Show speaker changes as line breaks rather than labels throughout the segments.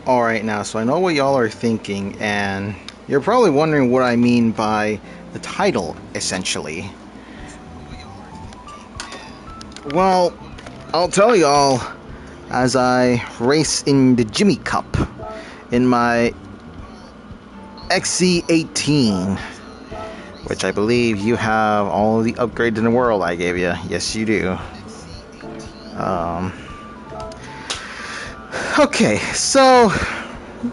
Alright, now, so I know what y'all are thinking, and you're probably wondering what I mean by the title, essentially. Well, I'll tell y'all as I race in the Jimmy Cup in my XC18, which I believe you have all of the upgrades in the world I gave you. Yes, you do. Okay, so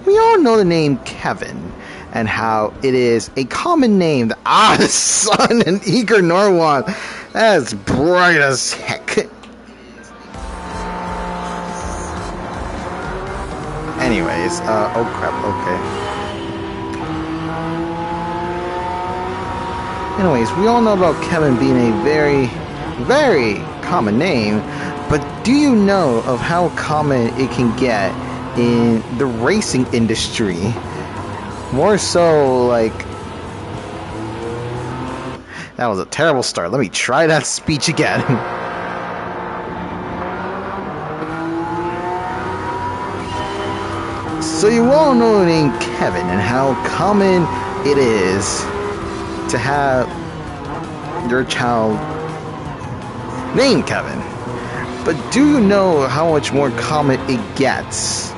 we all know the name Kevin and how it is a common name. The son and Eager Norwan. That's bright as heck. Anyways, oh crap, okay. Anyways, we all know about Kevin being a very, very common name, but do you know of how common it can get in the racing industry? More so, like... That was a terrible start. Let me try that speech again. So you all know the name Kevin and how common it is to have your child named Kevin. But do you know how much more common it gets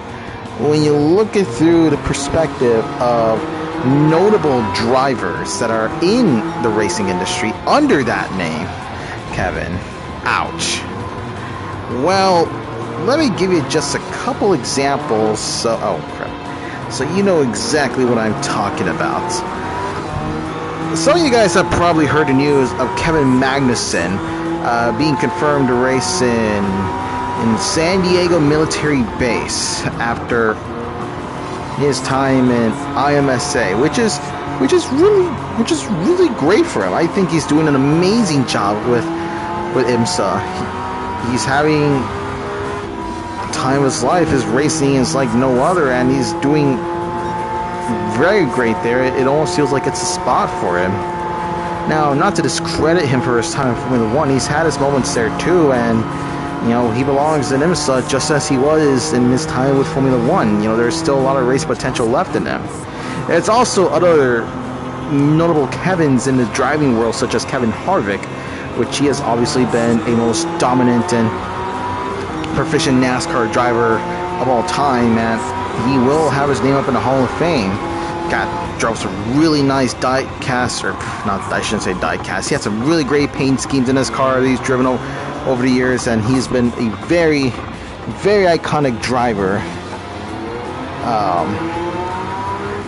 when you look it through the perspective of notable drivers that are in the racing industry under that name, Kevin? Ouch. Well, let me give you just a couple examples. Oh crap. So you know exactly what I'm talking about. Some of you guys have probably heard the news of Kevin Magnussen being confirmed to race in San Diego Military Base after his time in IMSA, which is really great for him. I think he's doing an amazing job with IMSA. He's having time of his life. His racing is like no other, and he's doing very great there. It almost feels like it's a spot for him. Now, not to discredit him for his time in Formula 1, he's had his moments there too, and you know, he belongs in IMSA just as he was in his time with Formula 1. You know, there's still a lot of race potential left in him. There's also other notable Kevins in the driving world, such as Kevin Harvick, which he has obviously been a most dominant and proficient NASCAR driver of all time, and he will have his name up in the Hall of Fame. Drove some really nice die-cast, or not, I shouldn't say die-cast. He had some really great paint schemes in his car that he's driven over the years, and he's been a very, very iconic driver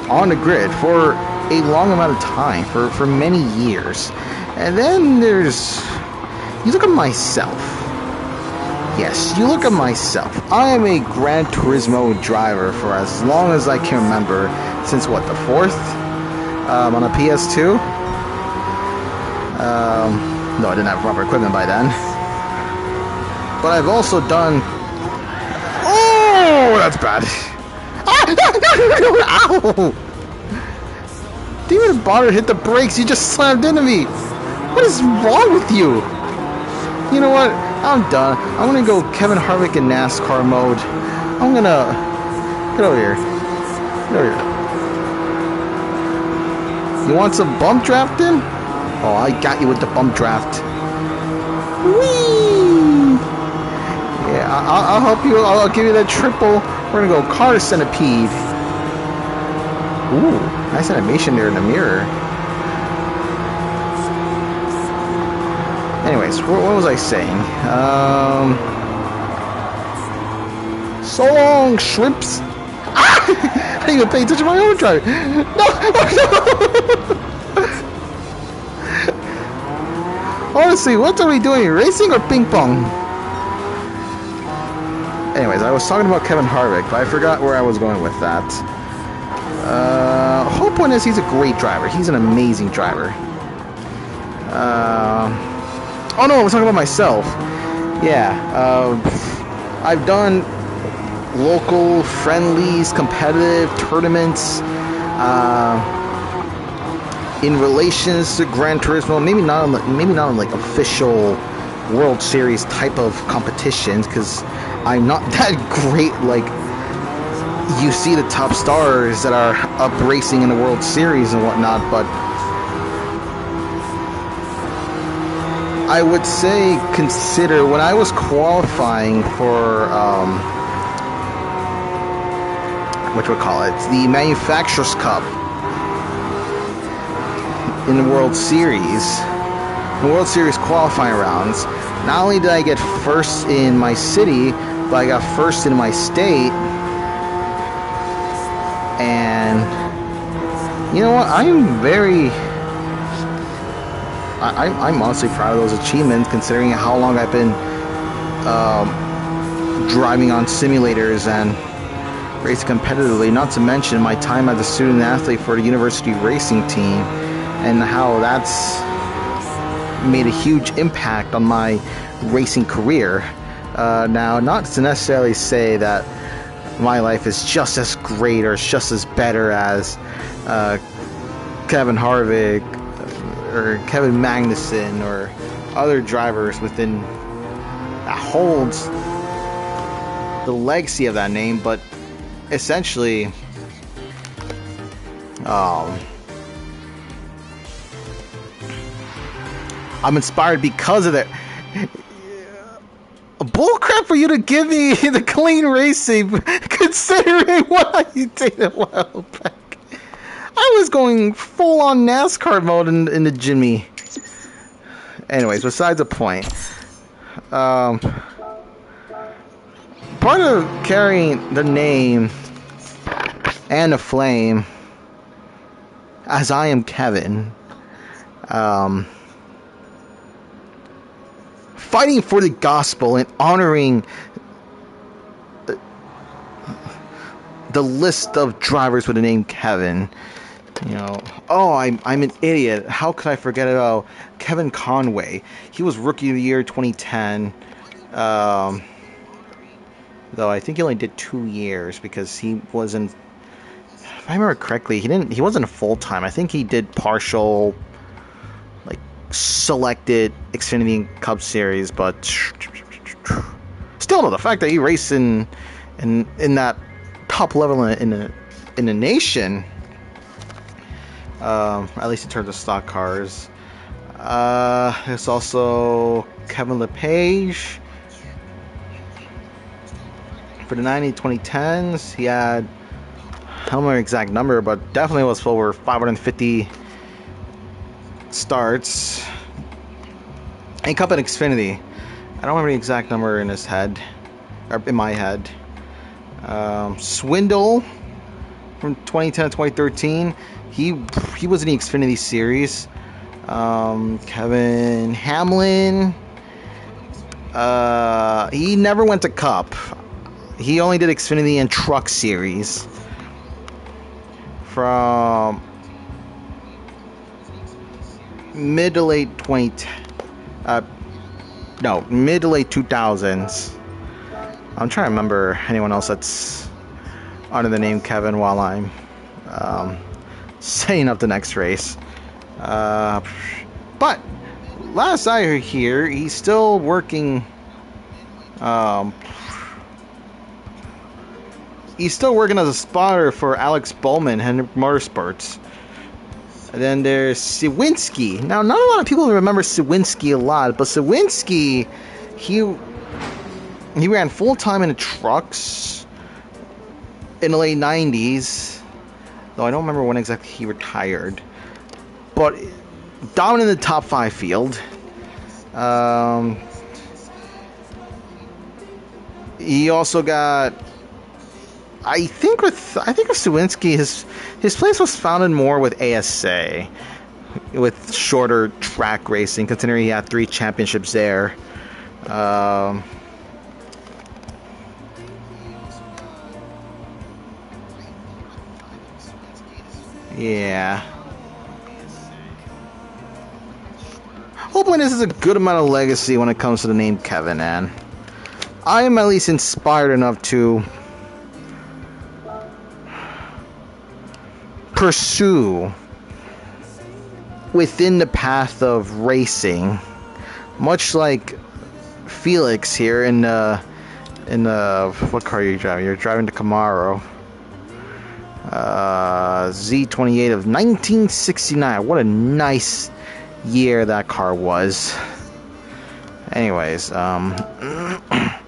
on the grid for a long amount of time, for many years. And then you look at myself. Yes, you look at myself. I am a Gran Turismo driver for as long as I can remember, since what, the 4th? On a PS2? No, I didn't have proper equipment by then. But I've also done... Oh, that's bad. Ow! Didn't even bother to hit the brakes, you just slammed into me. What is wrong with you? You know what? I'm done. I'm gonna go Kevin Harvick in NASCAR mode. I'm gonna... Get over here. Get over here. You want some bump drafting? Oh, I got you with the bump draft. Whee! Yeah, I'll help you. I'll give you that triple. We're gonna go car centipede. Ooh, nice animation there in the mirror. Anyways, what was I saying? So long, shrimps. Ah! I didn't even pay attention to my own drive. No! Honestly, what are we doing? Racing or ping pong? Anyways, I was talking about Kevin Harvick, but I forgot where I was going with that. Whole point is he's a great driver. He's an amazing driver. Oh no, I was talking about myself. Yeah, I've done local friendlies, competitive tournaments, in relations to Gran Turismo. Maybe not on like official World Series type of competitions, because I'm not that great. Like, you see the top stars that are up racing in the World Series and whatnot, but I would say consider when I was qualifying for the Manufacturers Cup in the World Series, qualifying rounds. Not only did I get first in my city, but I got first in my state. And you know what? I'm honestly proud of those achievements, considering how long I've been driving on simulators and racing competitively. Not to mention my time as a student athlete for the university racing team, and how that's made a huge impact on my racing career. Now, not to necessarily say that my life is just as great or just as better as Kevin Harvick or Kevin Magnussen or other drivers within that holds the legacy of that name, but essentially I'm inspired because of that. Bullcrap for you to give me the clean racing, considering what I did a while back. I was going full on NASCAR mode in the Jimmy. Anyways, besides the point. Part of carrying the name and the flame, as I am Kevin, fighting for the gospel and honoring the list of drivers with the name Kevin. You know, I'm an idiot. How could I forget about Kevin Conway? He was Rookie of the Year 2010. Though I think he only did 2 years, because he wasn't. If I remember correctly, he wasn't full time. I think he did partial, like, selected Xfinity Cup Series, but still, no, the fact that he raced in that top level in the nation, at least in terms of stock cars. There's also Kevin LePage for the 2010s. He had, I don't remember the exact number, but definitely was over 550 starts. And Cup and Xfinity. I don't remember the exact number in his head, or in my head. Swindle from 2010 to 2013. He was in the Xfinity Series. Kevin Hamlin. He never went to Cup. He only did Xfinity and Truck Series. From mid to late 2000s. I'm trying to remember anyone else that's under the name Kevin while I'm setting up the next race. But last I hear, he's still working. He's still working as a spotter for Alex Bowman, Hendrick Motorsports. And then there's Sawinski. Now, not a lot of people remember Sawinski a lot, but Sawinski, he ran full time in the trucks in the late 90s. Though I don't remember when exactly he retired. But dominant in the top 5 field. He also got, I think with Sawinski, his place was founded more with ASA, with shorter track racing, considering he had 3 championships there. Yeah. Hopefully this is a good amount of legacy when it comes to the name Kevin, and I am at least inspired enough to pursue within the path of racing, much like Felix here in what car are you driving? You're driving the Camaro. Z28 of 1969. What a nice year that car was. Anyways, that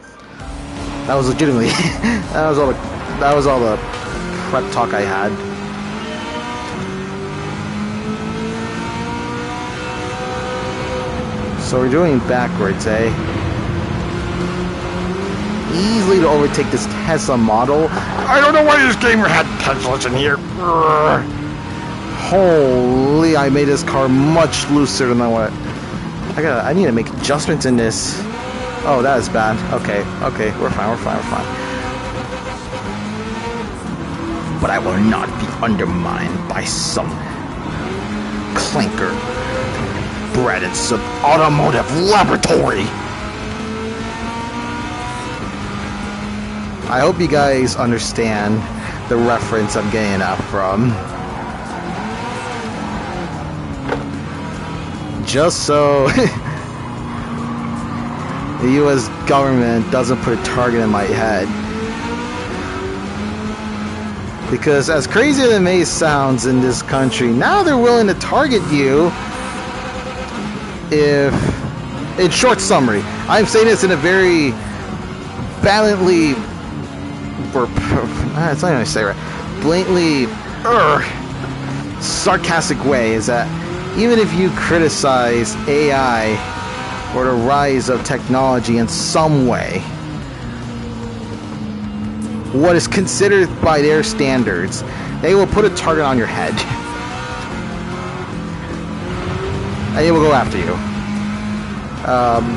was legitimately that was all the prep talk I had. So we're doing backwards, eh? Easily to overtake this Tesla model. I don't know why this gamer had Teslas in here. Urgh. Holy, I made this car much looser than what I need to make adjustments in this. Oh, that is bad. Okay, we're fine. But I will not be undermined by some clinker bred in some automotive laboratory. I hope you guys understand the reference I'm getting that from. Just so the US government doesn't put a target in my head. Because as crazy as it may sound in this country, now they're willing to target you if, in short summary, I'm saying this in a very blatantly, it's not even say right, blatantly sarcastic way, is that even if you criticize AI or the rise of technology in some way, what is considered by their standards, they will put a target on your head. And they will go after you.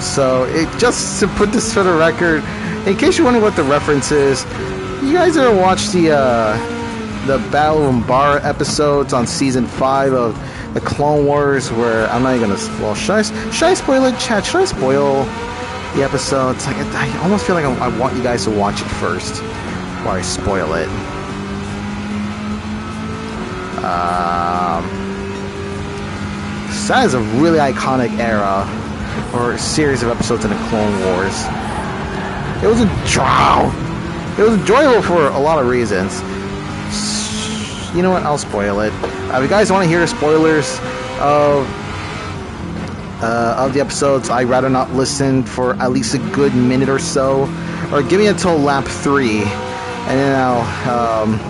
So, just to put this for the record, in case you're wondering what the reference is, you guys ever watch the Battle of Umbara episodes on Season 5 of the Clone Wars, where I'm not even gonna, well, should I spoil it, chat? Should I spoil the episodes? Like, I almost feel like I want you guys to watch it first before I spoil it. So that is a really iconic era, or series of episodes in the Clone Wars. It was enjoyable for a lot of reasons. You know what? I'll spoil it. If you guys want to hear the spoilers of the episodes, I'd rather not listen for at least a good minute or so, or give me until lap 3, and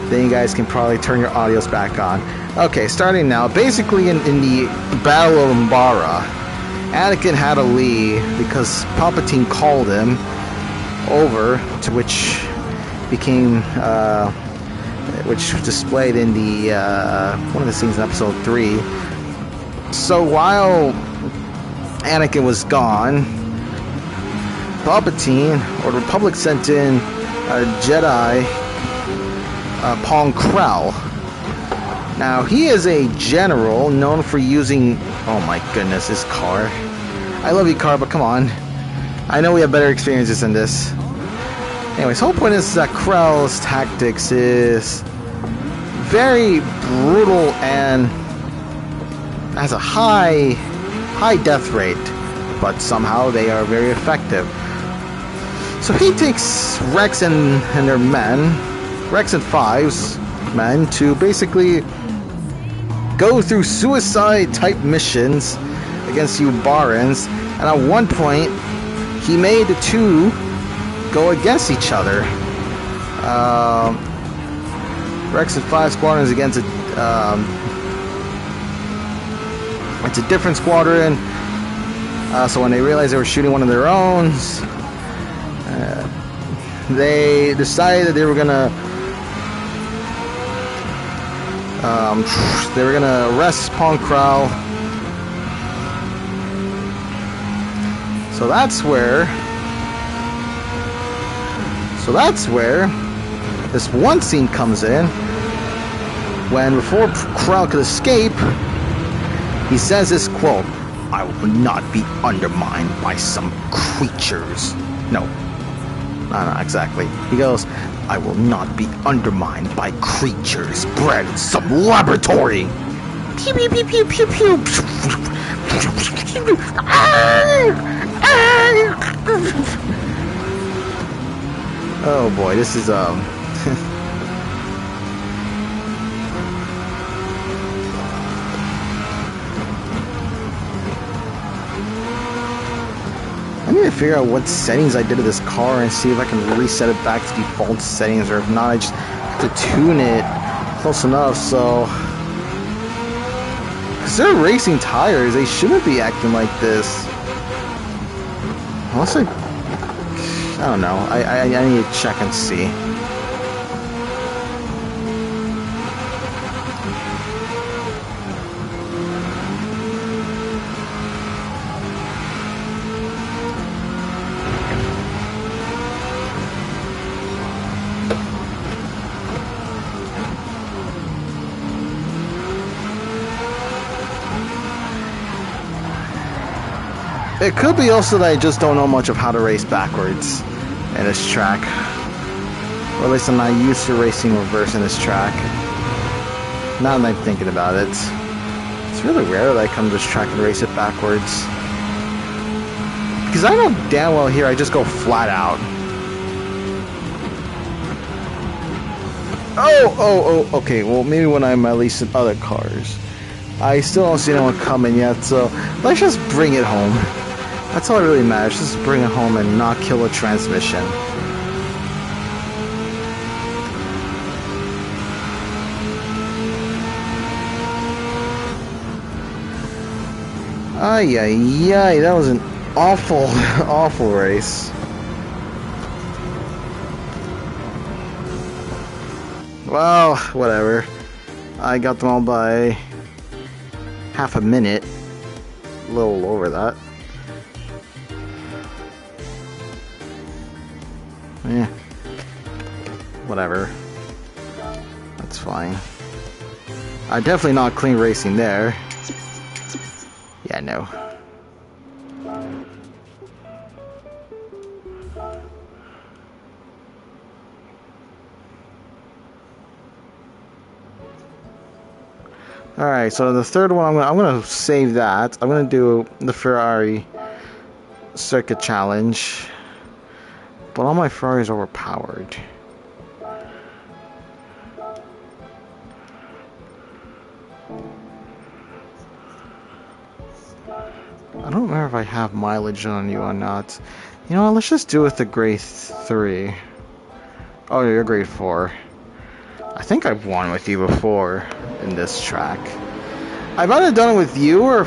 then you guys can probably turn your audios back on. Okay, starting now. Basically, in the Battle of Umbara, Anakin had to leave because Palpatine called him over, to which became which displayed in the one of the scenes in episode 3. So while Anakin was gone, Palpatine, or the Republic, sent in a Jedi, Pong Krell. Now, he is a general known for using, oh my goodness, this car. I love you, car, but come on. I know we have better experiences in this. Anyways, the whole point is that Krell's tactics is very brutal and has a high death rate, but somehow they are very effective. So he takes Rex and their men, Rex and Five's men, to basically go through suicide-type missions against Ubarans, and at one point, he made the two go against each other. Rex and 5 squadrons against it's a different squadron. So when they realized they were shooting one of their own, they decided that they were gonna arrest Pong Krell. So that's where this one scene comes in, when before Krell could escape, he says this quote, "I will not be undermined by some creatures." No, not exactly. He goes, "I will not be undermined by creatures bred in some laboratory." Pew pew pew pew pew pew. Oh boy, this is I need to figure out what settings I did to this car and see if I can reset it back to default settings, or if not, I just have to tune it close enough. So, because they're racing tires, they shouldn't be acting like this. Unless I don't know. I need to check and see. It could be also that I just don't know much of how to race backwards in this track. Or at least I'm not used to racing reverse in this track. Now that I'm thinking about it. It's really rare that I come to this track and race it backwards. Because I know damn well here I just go flat out. Oh, okay, well maybe when I'm at least in other cars. I still don't see anyone coming yet, so let's just bring it home. That's all that really matters, just bring it home and not kill a transmission. Ay, ay, ay, that was an awful, awful race. Well, whatever. I got them all by half a minute. A little over that. Yeah. Whatever. That's fine. Definitely not clean racing there. Yeah, no. Alright, so the third one, I'm gonna save that. I'm gonna do the Ferrari circuit challenge. But all my Ferraris are overpowered. I don't remember if I have mileage on you or not. You know what, let's just do it with the grade 3. Oh, you're grade 4. I think I've won with you before in this track. I might have done it with you, or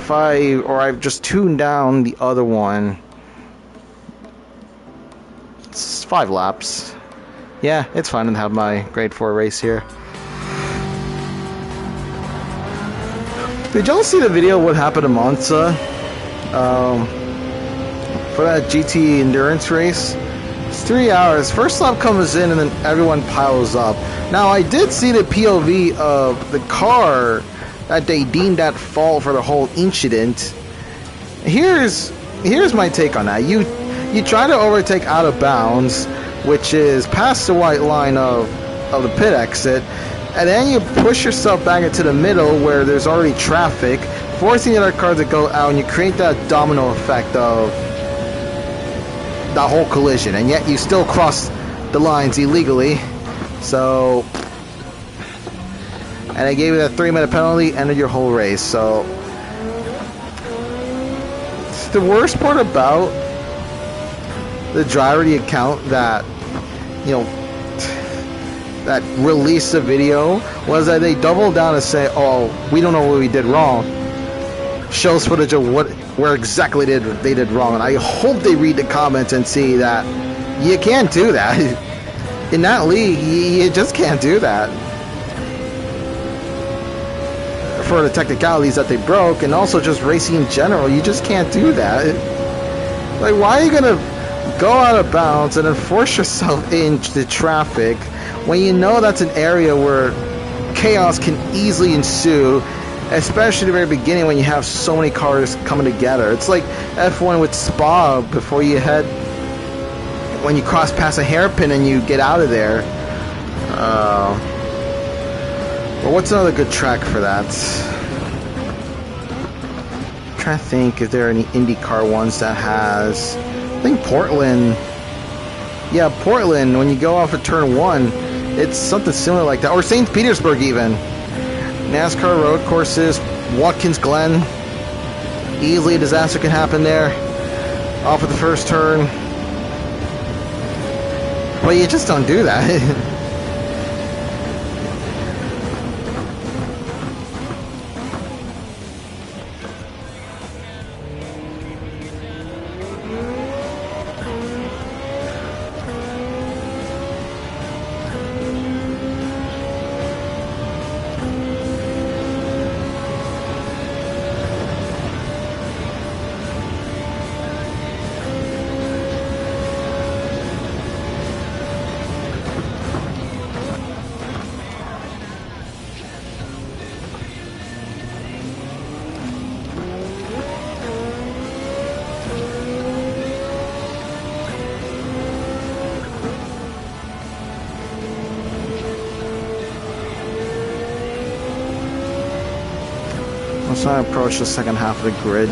I've just tuned down the other one. It's 5 laps. Yeah, it's fine to have my grade 4 race here. Did y'all see the video what happened to Monza? For that GT endurance race? It's 3 hours. First lap comes in and then everyone piles up. Now I did see the POV of the car that they deemed at fault for the whole incident. Here's my take on that. You try to overtake out of bounds, which is past the white line of the pit exit, and then you push yourself back into the middle where there's already traffic, forcing the other car to go out, and you create that domino effect of the whole collision, and yet you still cross the lines illegally. So, and they gave you that 3-minute penalty, ended your whole race. So, the worst part about the driver, the account that, you know, that released the video, was that they doubled down and say, oh, we don't know what we did wrong. Shows footage of where exactly they did wrong. And I hope they read the comments and see that you can't do that. In that league, you just can't do that. For the technicalities that they broke, and also just racing in general, you just can't do that. Like, why are you gonna go out of bounds and then force yourself into traffic when you know that's an area where chaos can easily ensue, especially at the very beginning when you have so many cars coming together? It's like F1 with Spa before you head, when you cross past a hairpin and you get out of there. Well, what's another good track for that? trying to think if there are any IndyCar ones that has. I think Portland. Yeah, Portland. When you go off of turn 1, it's something similar like that. Or St. Petersburg even. NASCAR road courses, Watkins Glen. Easily a disaster can happen there. Off of the first turn. But you just don't do that. Once I approach the second half of the grid,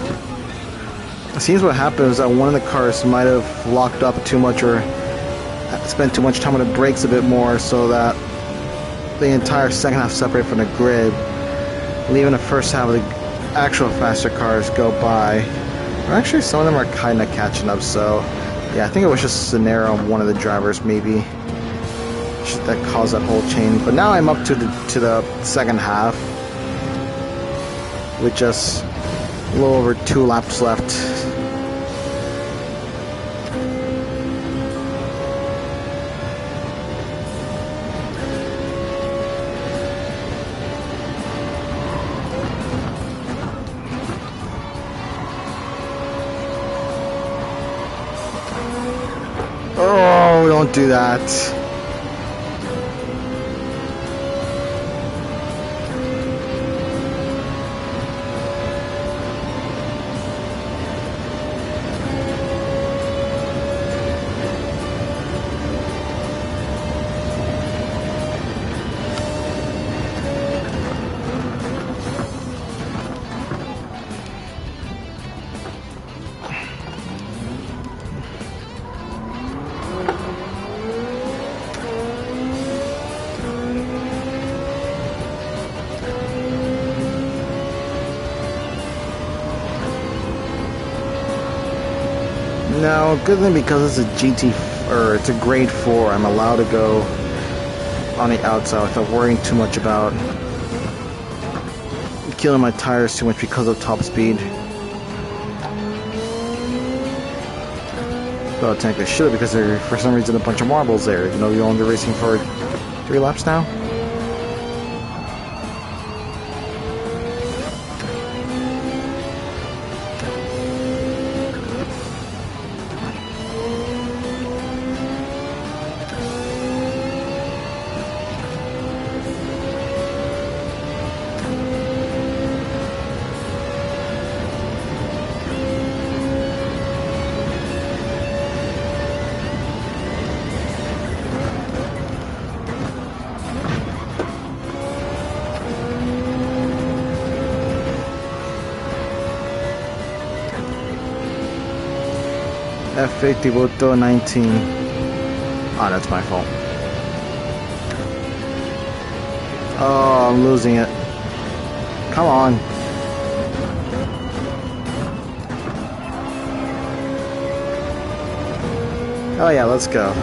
it seems what happened is that one of the cars might have locked up too much or spent too much time on the brakes a bit more, so that the entire second half separated from the grid, leaving the first half of the actual faster cars go by. Or actually, some of them are kind of catching up, so yeah, I think it was just an error on one of the drivers maybe that caused that whole change. But now I'm up to the second half, with just a little over 2 laps left. Oh, don't do that. Now, good thing because it's a GT, or it's a grade 4, I'm allowed to go on the outside without worrying too much about killing my tires too much because of top speed. Well, technically should, because there, for some reason, a bunch of marbles there. You know, you're only racing for 3 laps now. F80 voto 19. Ah, that's my fault. Oh, I'm losing it. Come on. Oh yeah, let's go.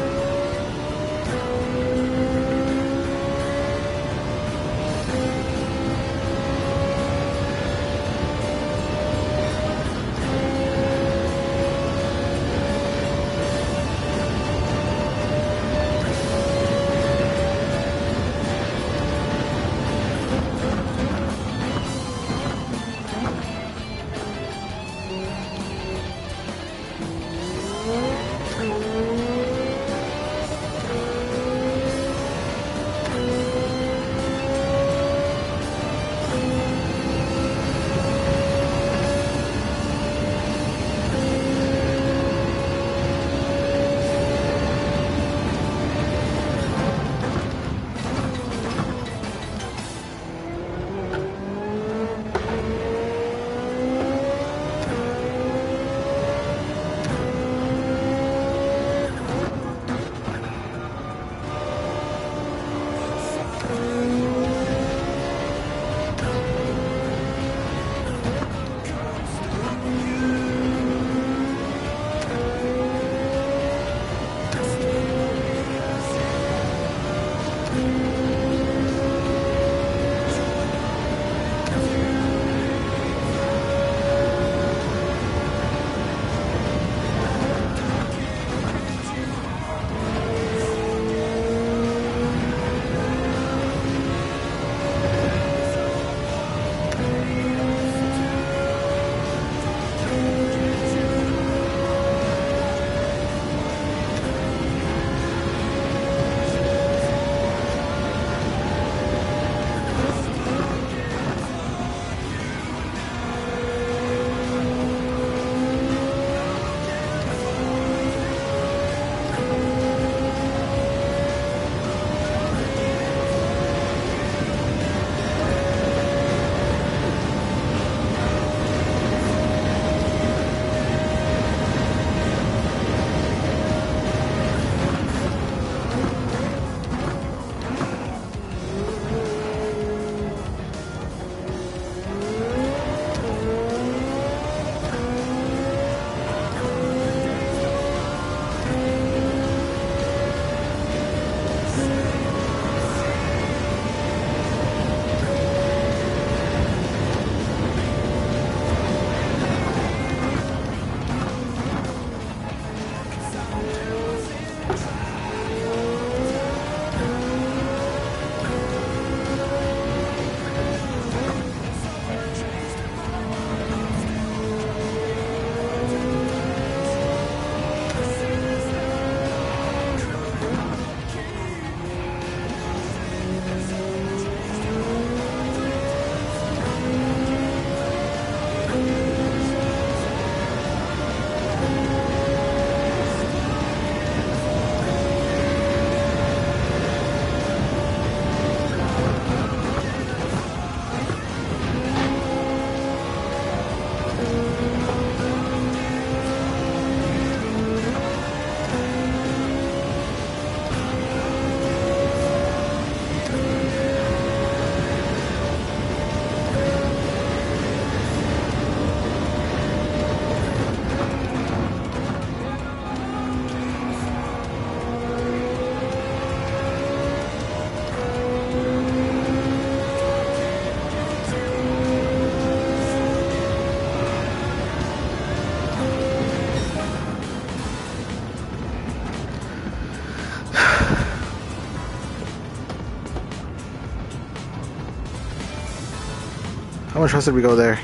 How much faster did we go there?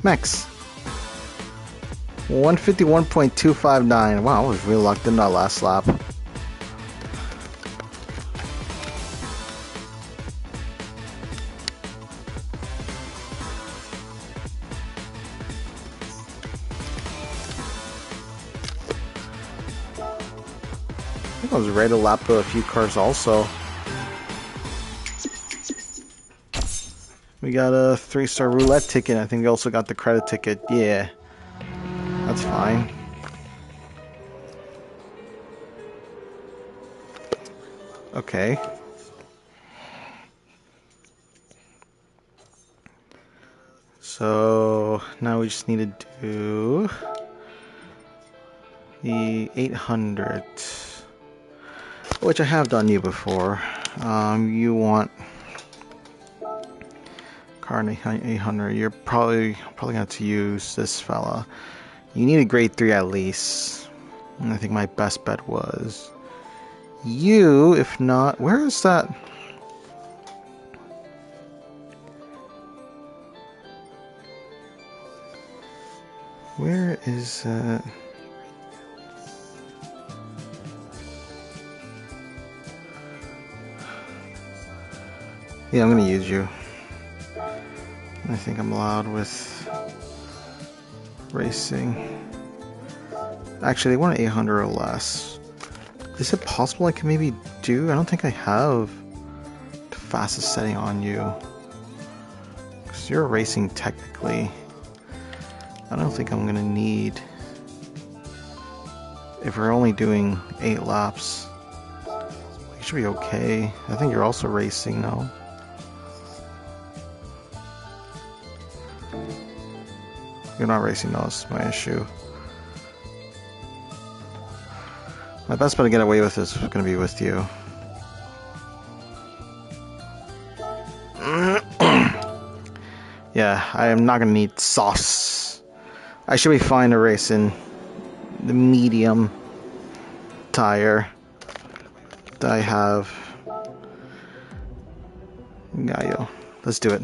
Max. 151.259. Wow, I was really locked in that last lap. I think I was ready to lap a few cars also. We got a 3-star roulette ticket. I think we also got the credit ticket. Yeah, that's fine. Okay. So now we just need to do the 800, which I have done you before. You want car in 800. You're probably gonna have to use this fella. You need a grade 3 at least. And I think my best bet was you. If not, where is that? Where is that? Yeah, I'm gonna use you. I think I'm allowed with racing. Actually, they want 800 or less. Is it possible I can maybe do? I don't think I have the fastest setting on you. Because you're racing technically. I don't think I'm gonna need. If we're only doing 8 laps, it should be okay. I think you're also racing now. You're not racing, no, that's my issue. My best bet to get away with is going to be with you. Yeah, I am not going to need sauce. I should be fine to race in the medium tire that I have. Gallo. Let's do it.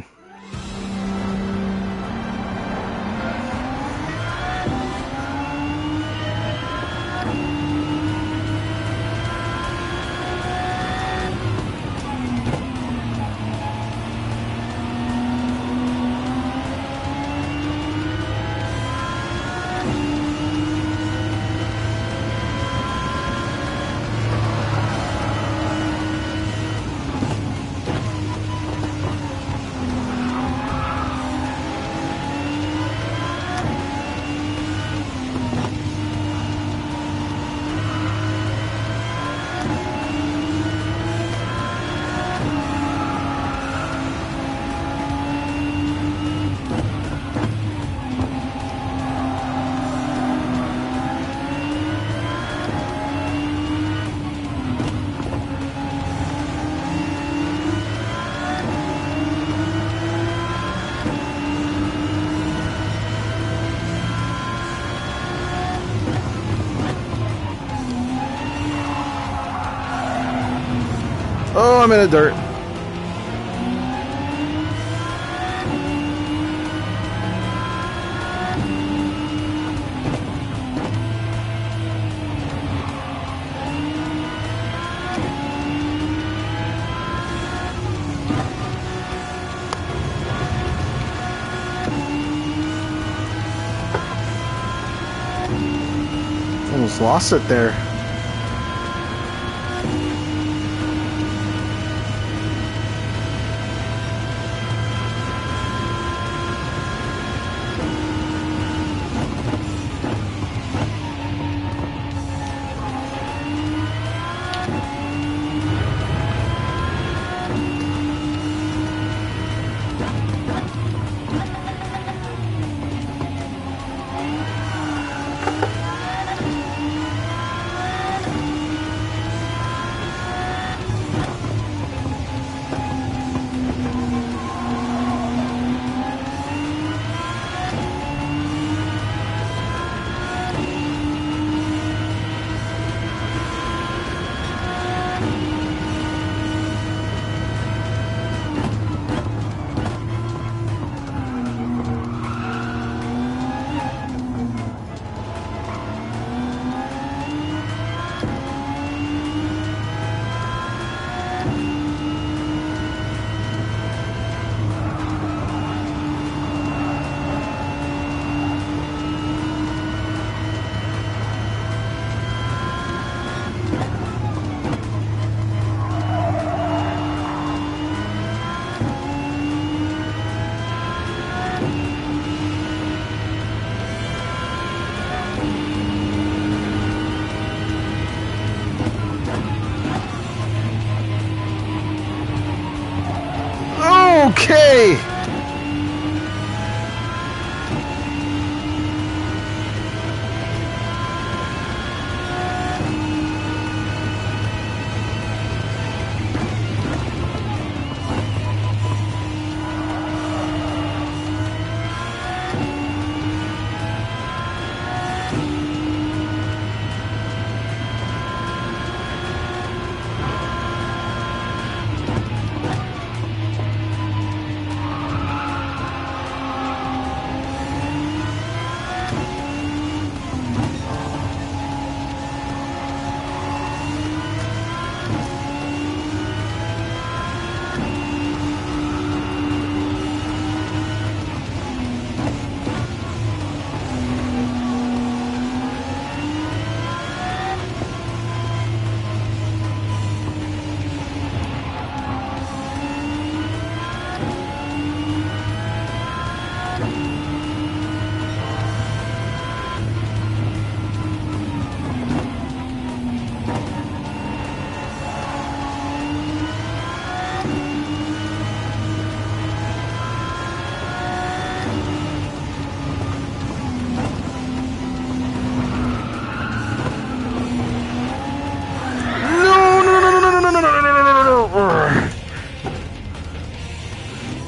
Oh, I'm in the dirt. Almost lost it there. Okay.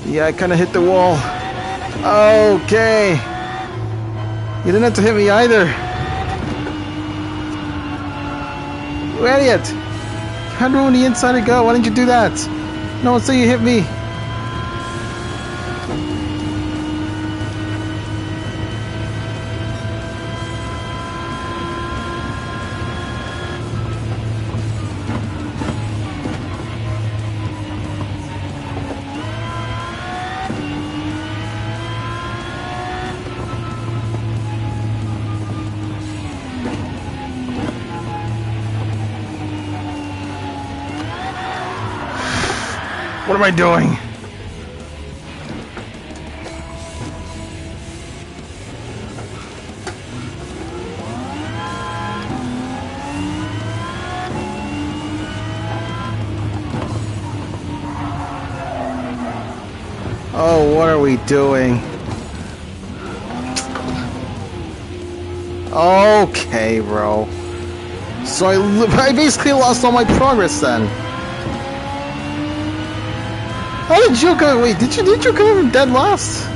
Yeah, I kind of hit the wall. Okay. You didn't have to hit me either. You idiot. You had room on the inside to go. Why didn't you do that? No one say you hit me. What am I doing? Oh, what are we doing? Okay, bro. So I basically lost all my progress then. How did you go? Wait, did you come from dead last?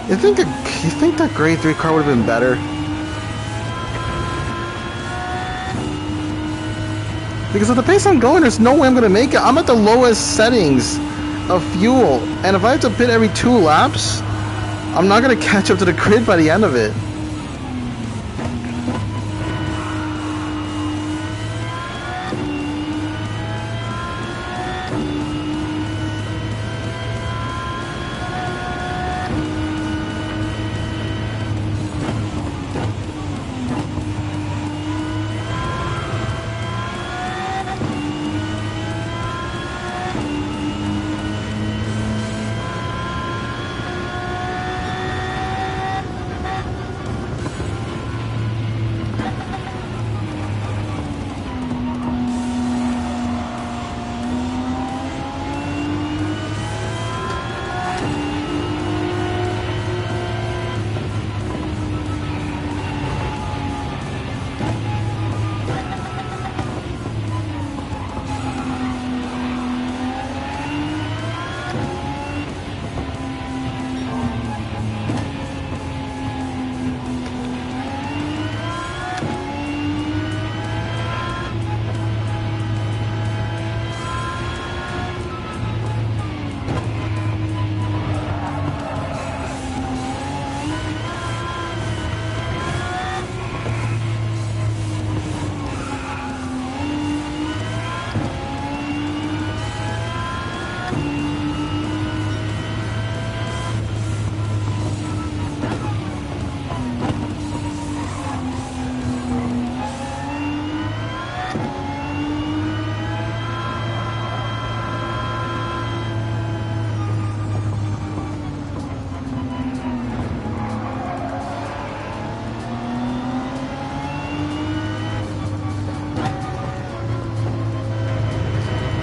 You think that grade 3 car would have been better? Because at the pace I'm going, there's no way I'm gonna make it. I'm at the lowest settings of fuel, and if I have to pit every 2 laps, I'm not gonna catch up to the grid by the end of it.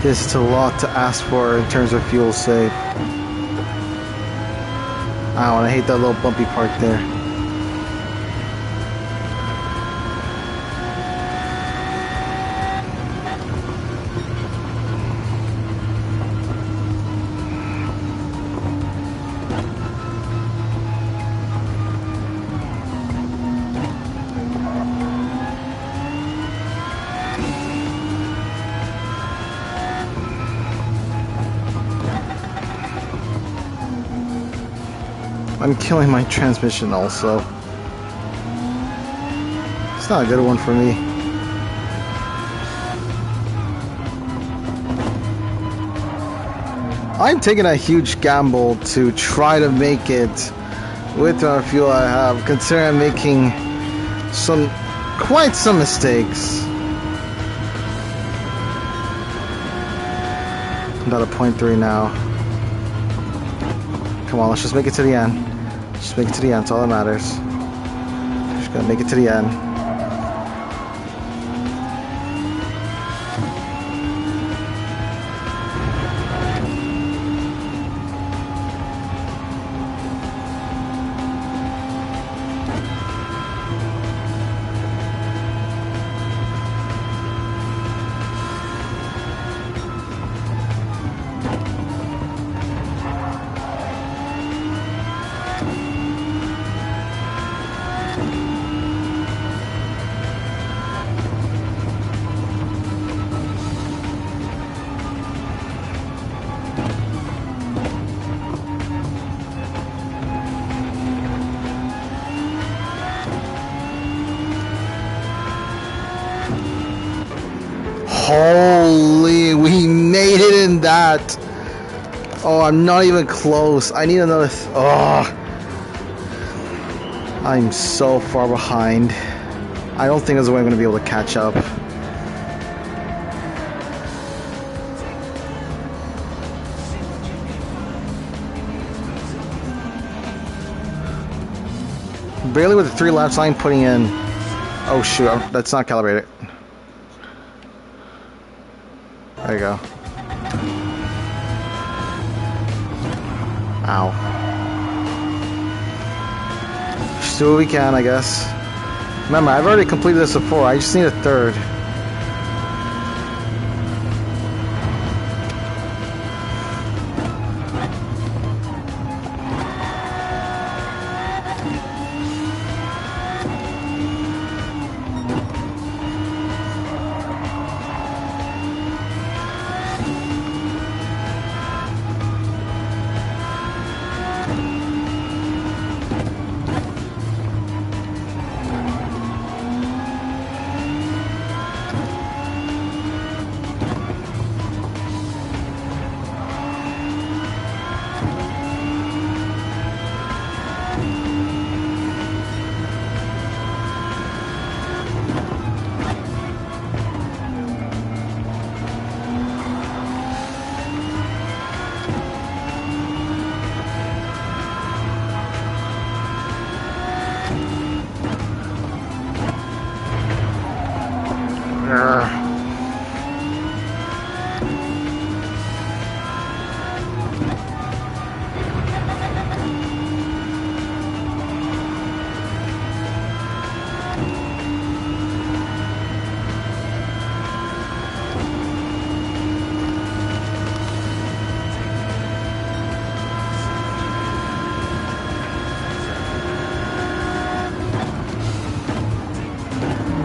This is a lot to ask for in terms of fuel save. I hate that little bumpy part there. I'm killing my transmission also. It's not a good one for me. I'm taking a huge gamble to try to make it with the fuel I have, considering I'm making quite some mistakes. About a 0.3 now. Come on, let's just make it to the end. Just make it to the end, it's all that matters. Just gotta make it to the end. Holy, we made it in that. Oh, I'm not even close. I need another. Oh, I'm so far behind. I don't think there's a way I'm going to be able to catch up. Barely with the 3 laps I'm putting in. Oh shoot, that's not calibrated. There you go. Ow. Just do what we can, I guess. Remember, I've already completed this before. I just need a 3rd.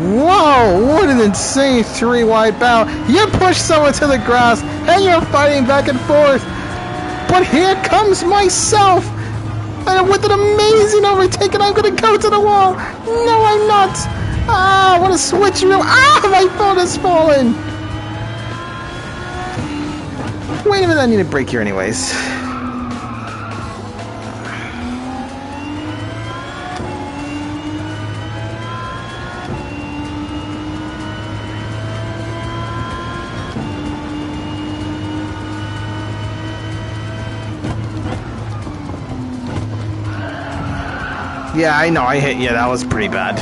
Whoa, what an insane 3-wide bout. You push someone to the grass and you're fighting back and forth. But here comes myself. And with an amazing overtake, and I'm going to go to the wall. No, I'm not. Ah, what a switcheroo. Ah, my phone has fallen. Wait a minute, I need a break here anyways. Yeah, I know, I hit you. That was pretty bad.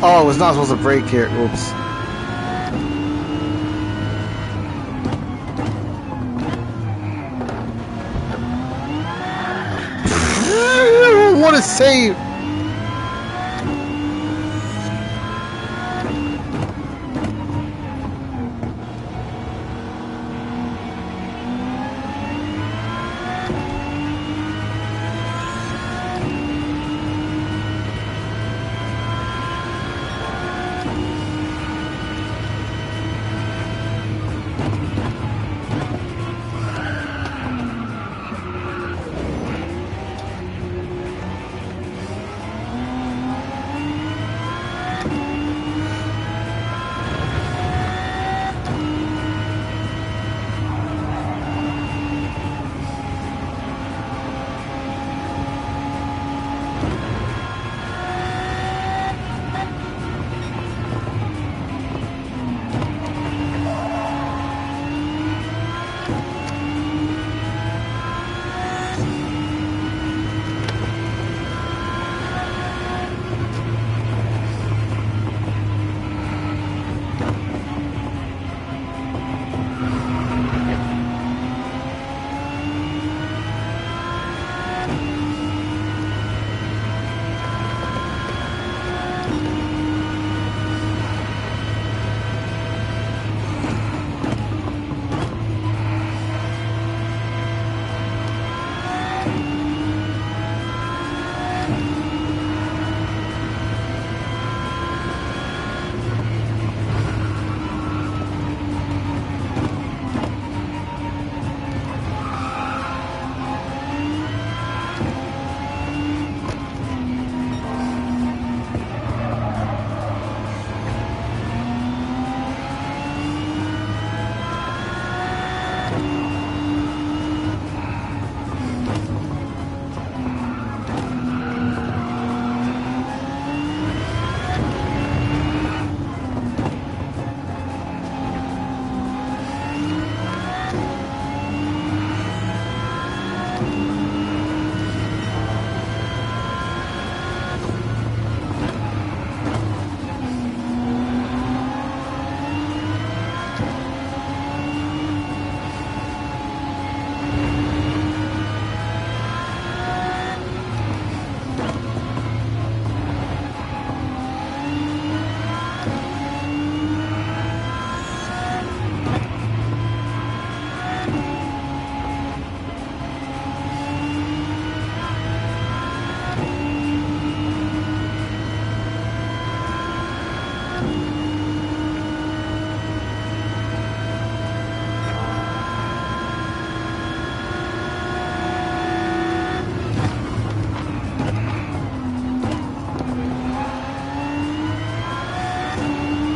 Oh, I was not supposed to brake here. Oops. What a save!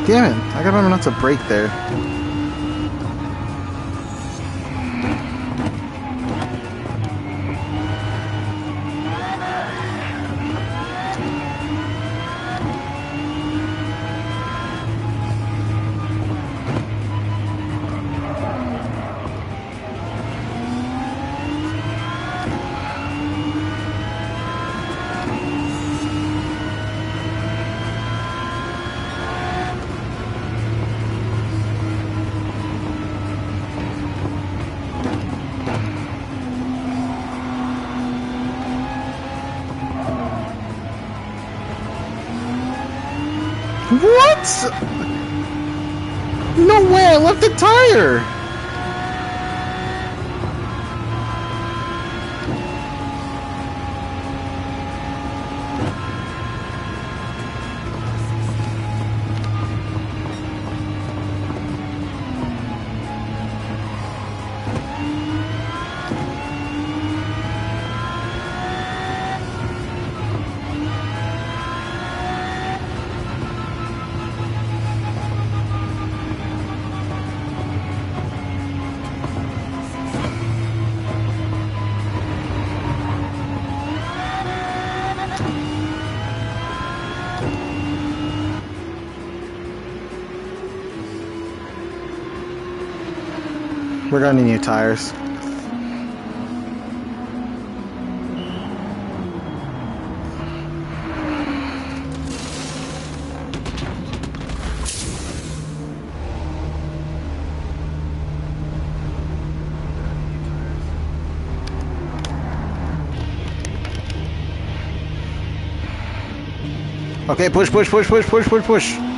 Damn it, I gotta remember not to brake there. What? No way, I left the tire! We're gonna need new tires. Okay, push, push, push, push, push, push, push.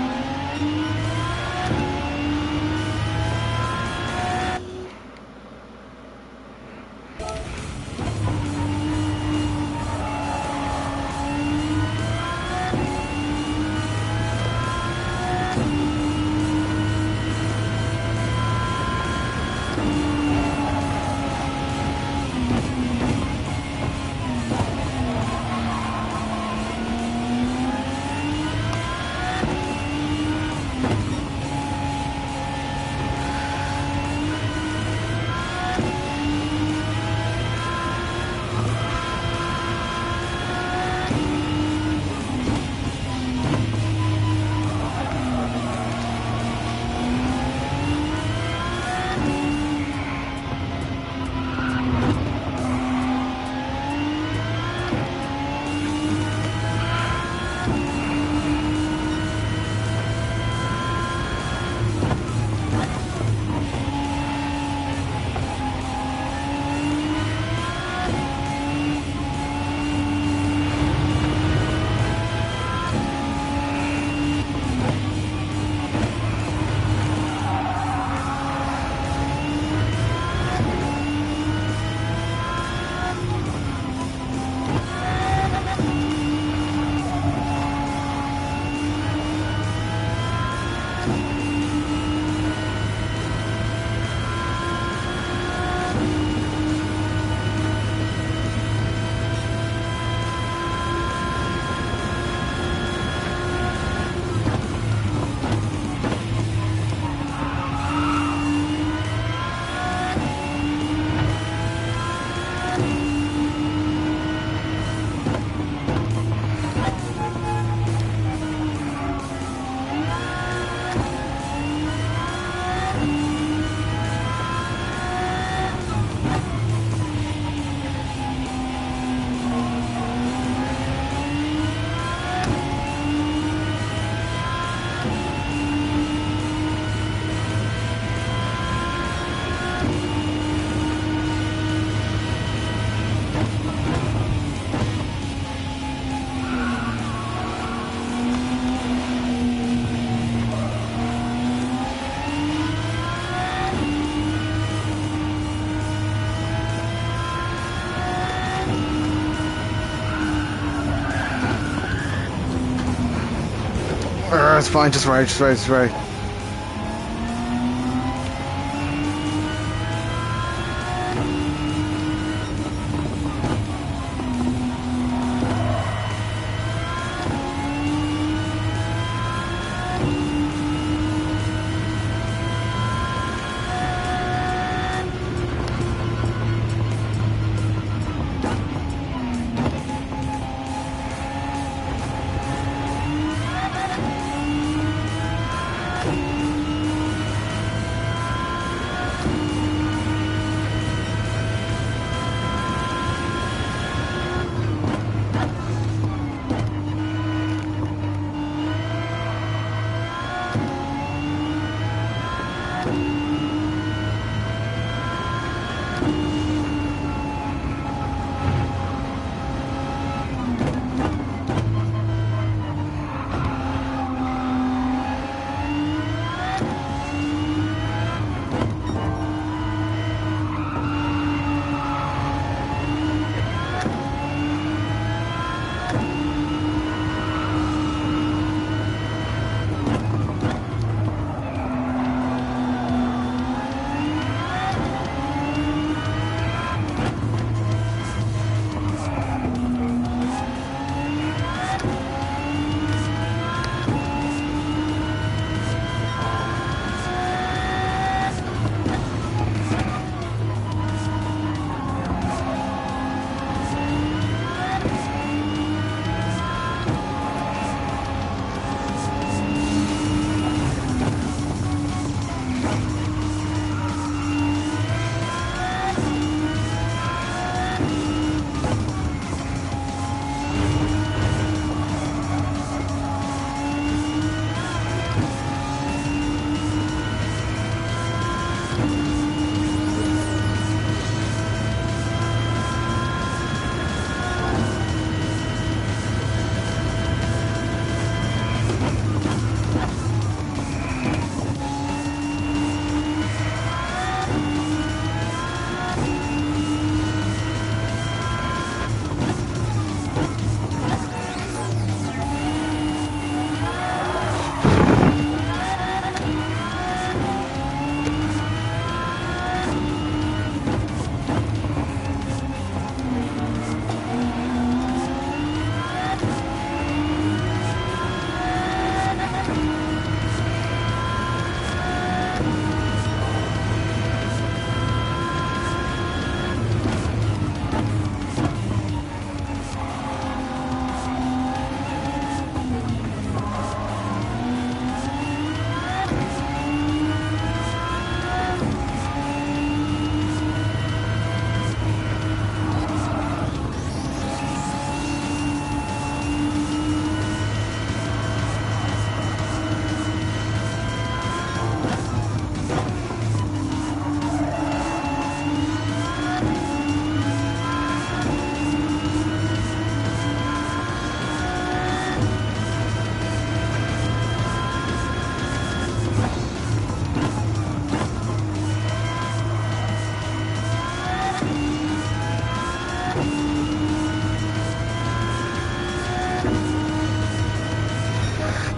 It's fine, just right, just right, just right.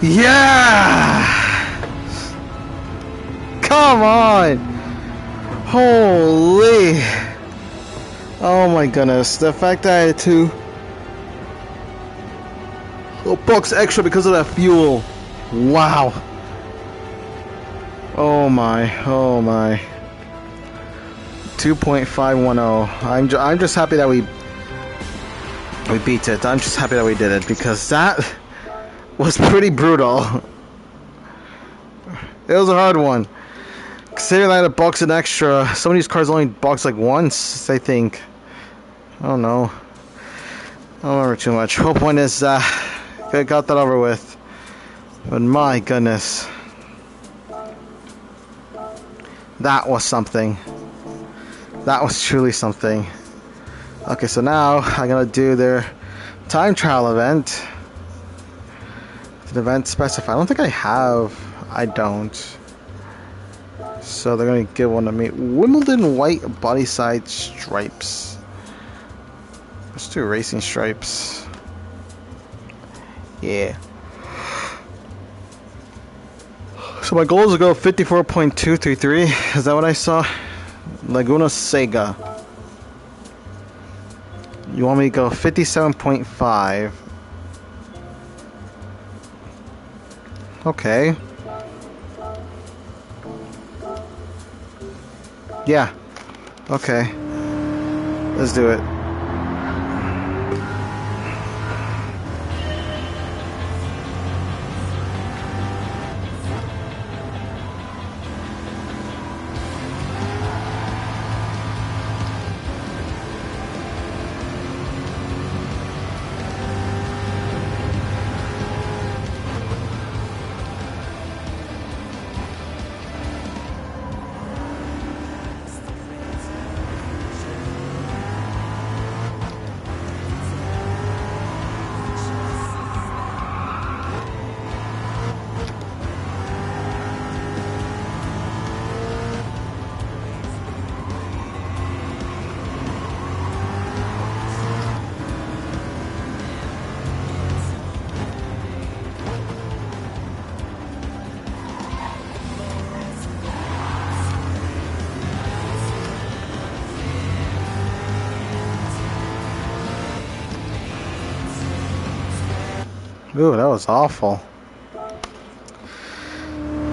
Yeah! Come on! Holy! Oh my goodness, the fact that I had $2 extra because of that fuel. Wow. Oh my, oh my. 2.510. I'm just happy that we beat it. I'm just happy that we did it because that was pretty brutal. It was a hard one. Considering I had $1 an extra, some of these cars only box like once, I think. I don't know. I don't remember too much. Whole point is, got that over with. But my goodness. That was something. That was truly something. Okay, so now I'm gonna do their time trial event. The event specified. I don't think I have. I don't. So they're gonna give one to me. Wimbledon white body side stripes. Let's do racing stripes. Yeah. So my goal is to go 54.233. Is that what I saw? Laguna Seca. You want me to go 57.5? Okay. Yeah. Okay. Let's do it. Ooh, that was awful.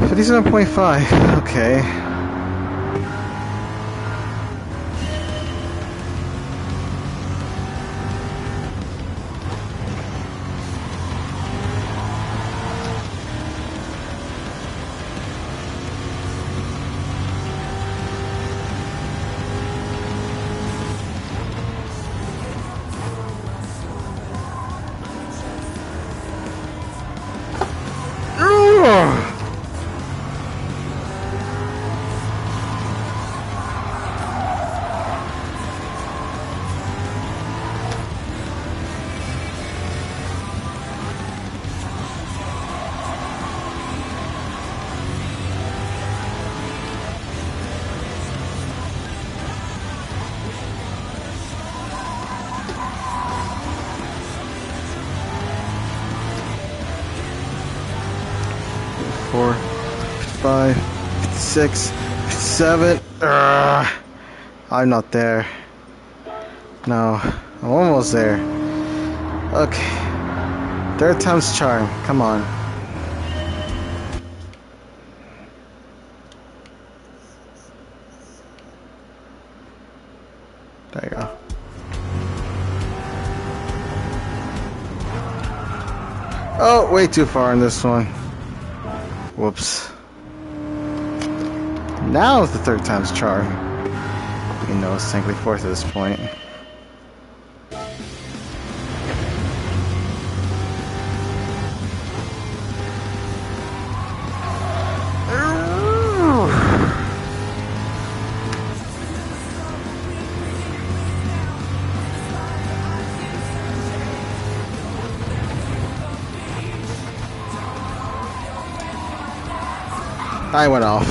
57.5. Okay. Four, 5, 6, 7. I'm not there. No, I'm almost there. Okay. Third time's charm. Come on. There you go. Oh, way too far in this one. Whoops. Now is the third time's charm. You know it's technically fourth at this point. I went off.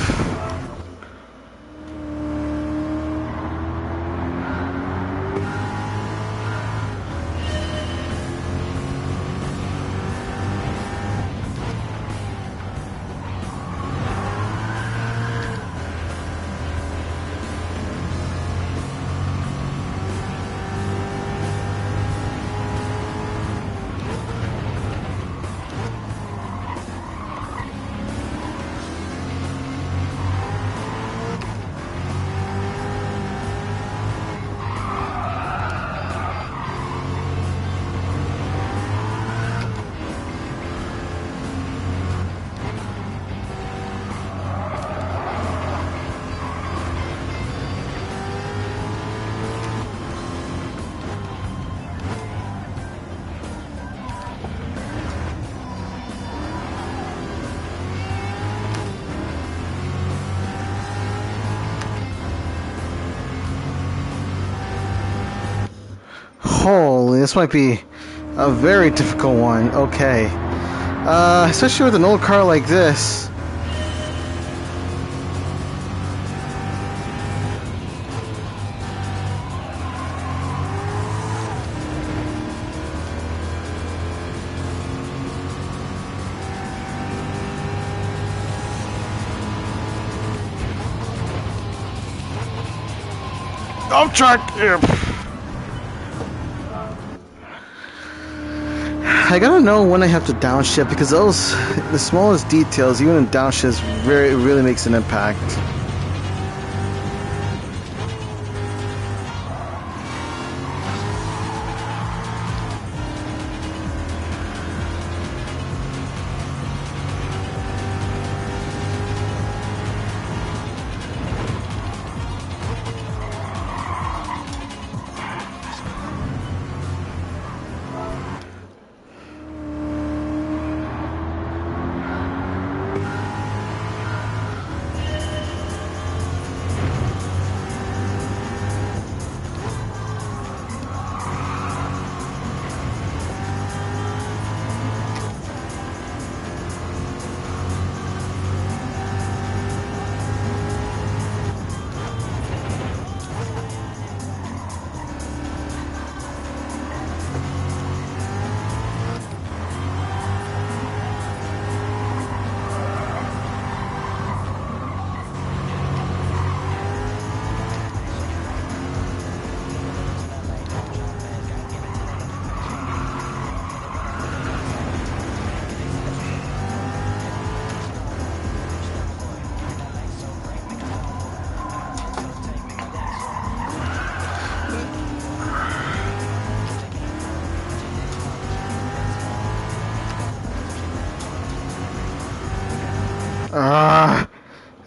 Holy, this might be a very difficult one. Okay. Especially with an old car like this. Off track! I gotta know when I have to downshift because the smallest details, even in downshifts, really makes an impact.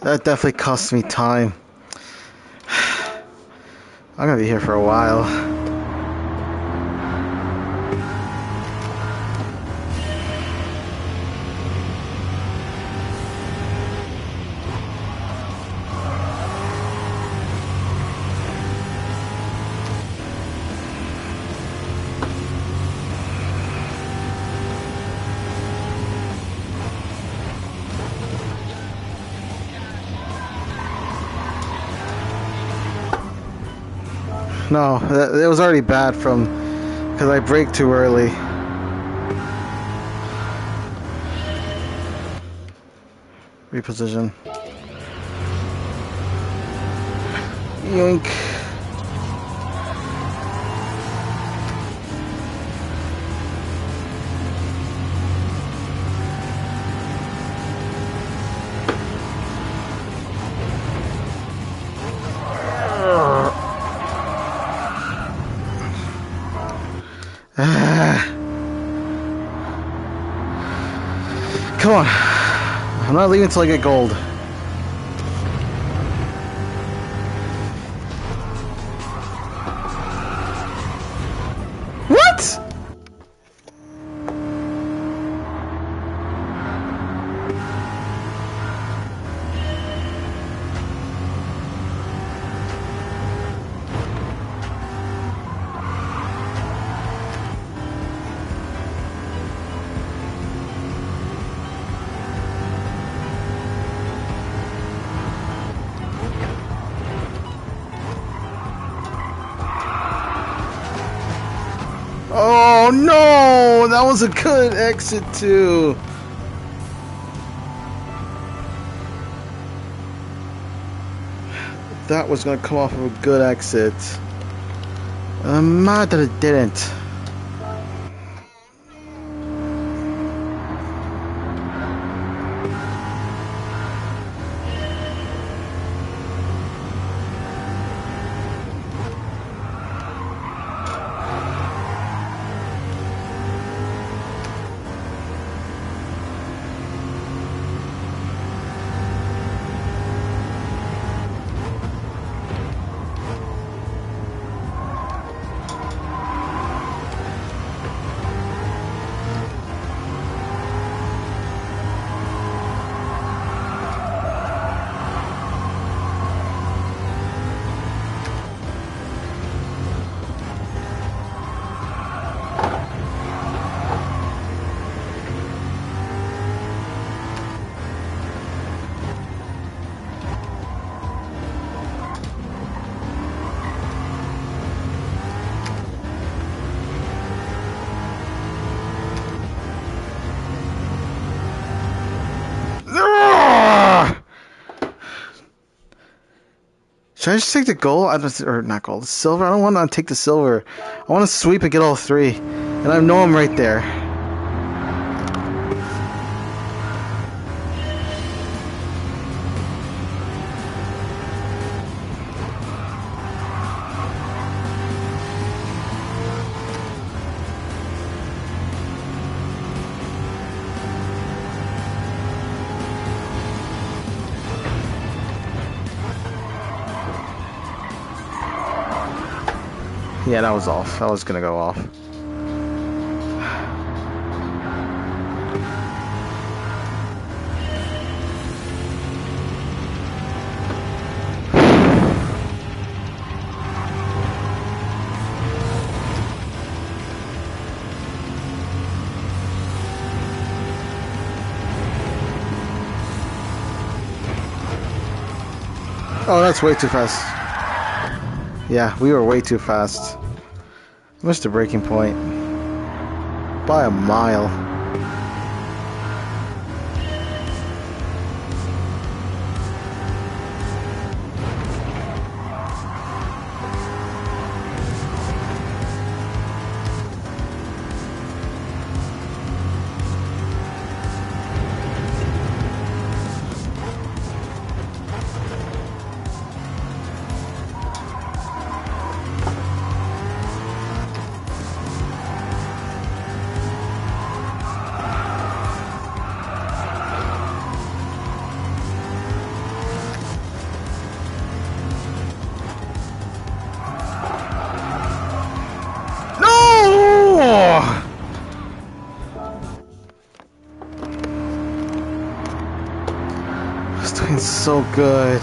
That definitely cost me time. I'm gonna be here for a while. No, it was already bad because I braked too early. Reposition. Yoink. Come on. I'm not leaving until I get gold. What? Oh no! That was a good exit too. That was gonna come off of a good exit. I'm mad that it didn't. Should I just take the gold? Or not gold, the silver? I don't want to take the silver. I want to sweep and get all three. And I know I'm right there. Yeah, that was off. That was gonna go off. Oh, that's way too fast. Yeah, we were way too fast. Missed the breaking point by a mile. It's doing so good.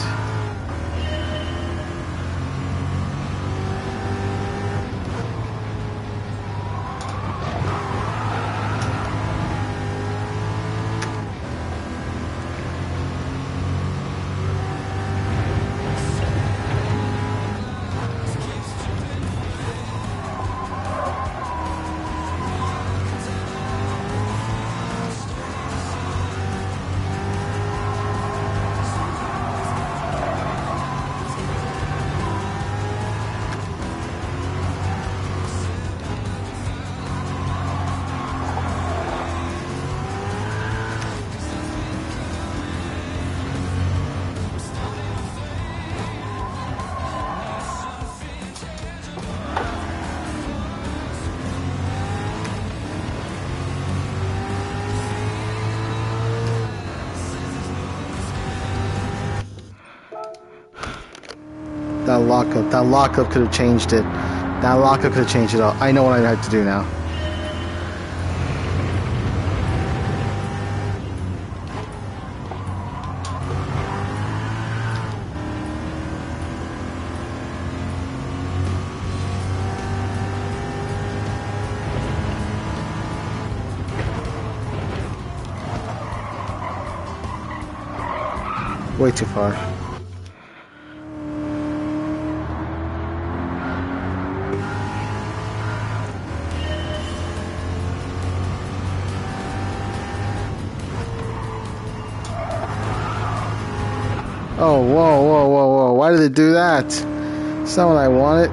That lockup could have changed it. That lockup could have changed it all. I know what I have to do now. Way too far. Oh, whoa, whoa, whoa, whoa. Why did it do that? It's not what I wanted.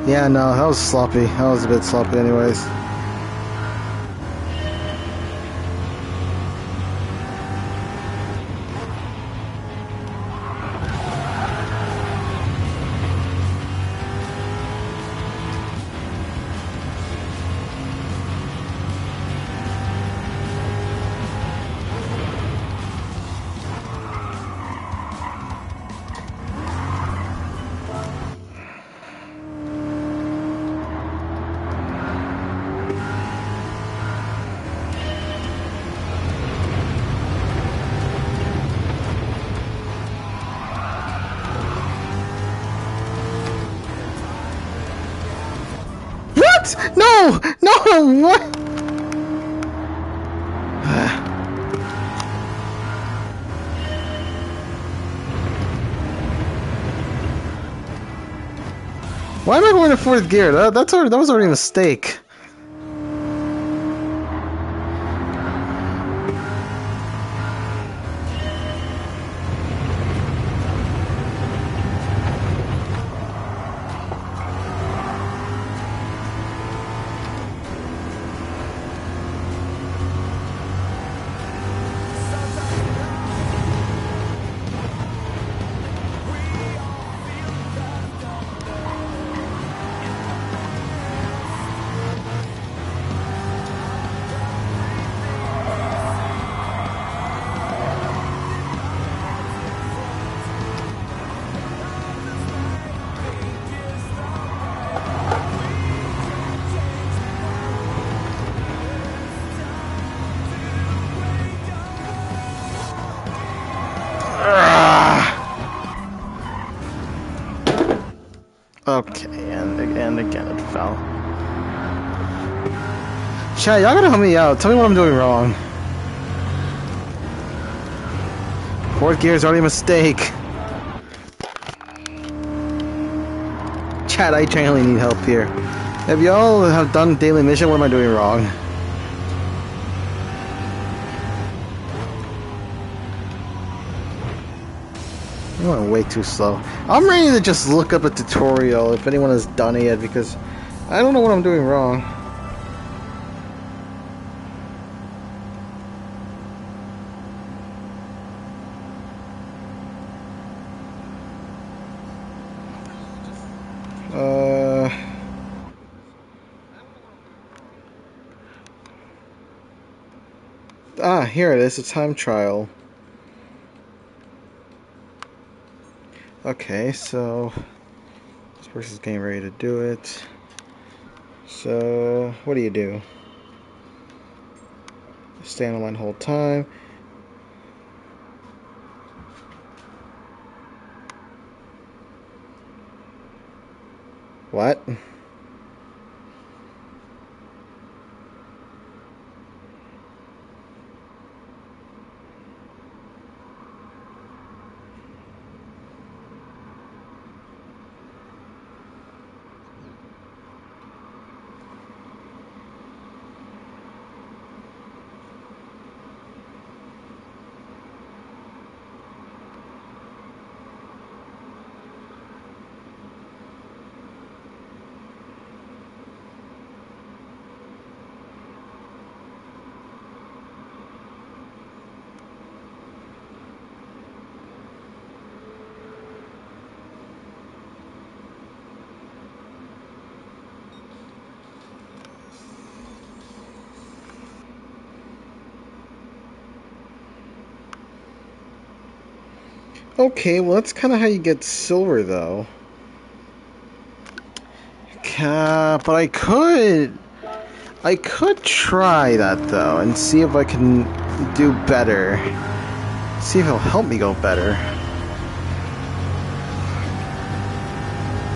Yeah, no, that was sloppy. That was a bit sloppy anyways. What? No! No! What? Why am I going to fourth gear? That was already a mistake. Okay, and again it fell. Chat, y'all gotta help me out. Tell me what I'm doing wrong. Fourth gear is already a mistake. Chat, I genuinely need help here. If y'all have done daily mission, what am I doing wrong? I'm going way too slow. I'm ready to just look up a tutorial if anyone has done it yet, because I don't know what I'm doing wrong. Here it is, a time trial. Okay, so this person's getting ready to do it. So, what do you do? Stay on the line the whole time. What? Okay, well that's kind of how you get silver, though. But I could try that though and see if I can do better. See if it'll help me go better.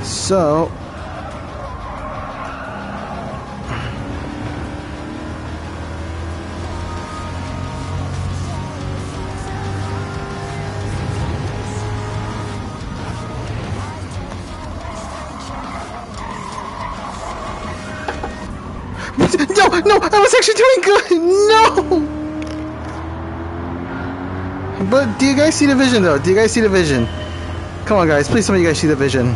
So. No, I was actually doing good. No. But do you guys see the vision though? Do you guys see the vision? Come on, guys, please tell me you guys see the vision.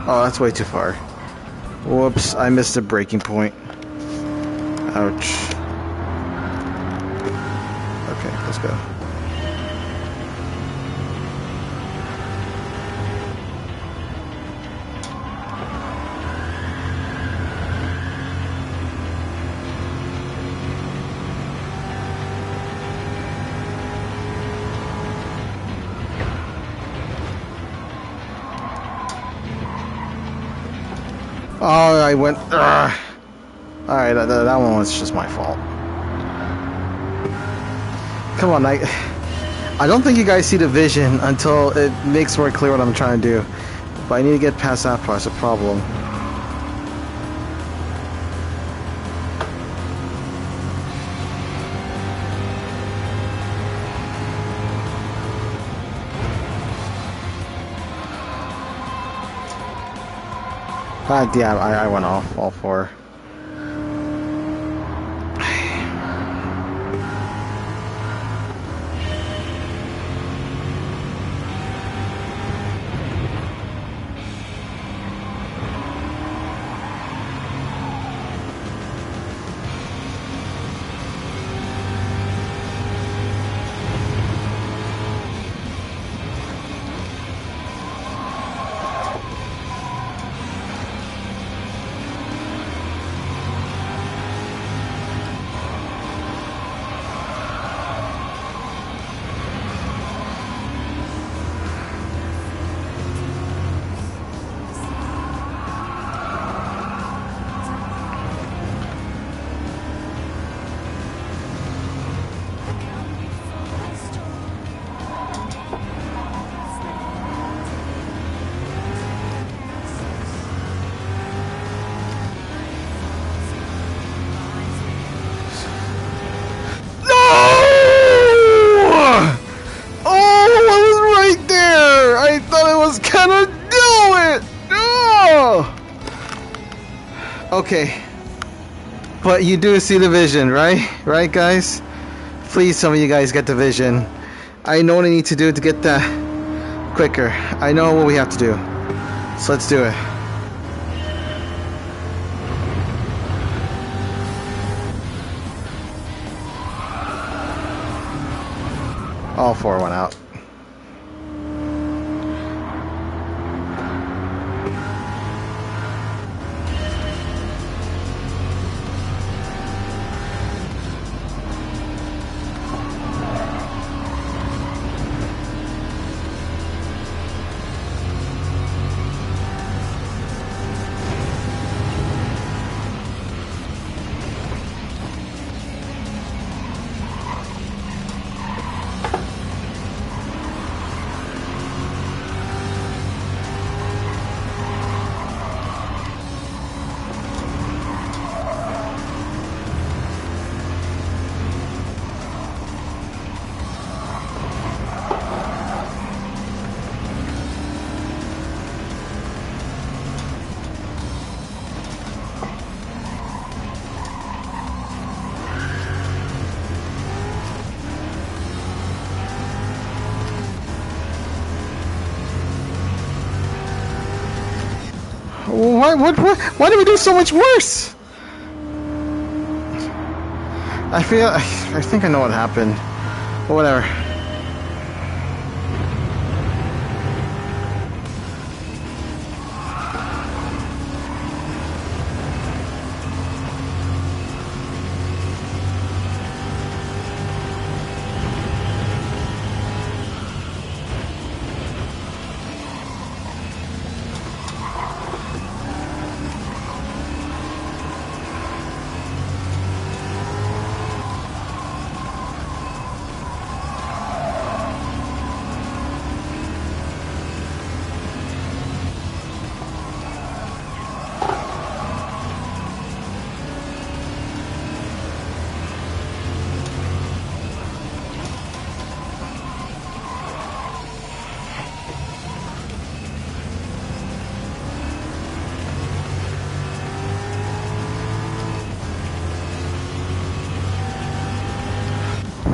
Oh, that's way too far. Whoops, I missed the braking point. Ouch. Okay, let's go. Oh, I went. Alright, that one was just my fault. Come on, I don't think you guys see the vision until it makes more clear what I'm trying to do. But I need to get past that part, it's a problem. Yeah, I went off all four. Okay, but you do see the vision, right? Right, guys? Please, some of you guys get the vision. I know what I need to do to get that quicker. I know what we have to do. So let's do it. All four went out. Why did we do so much worse? I think I know what happened. But whatever.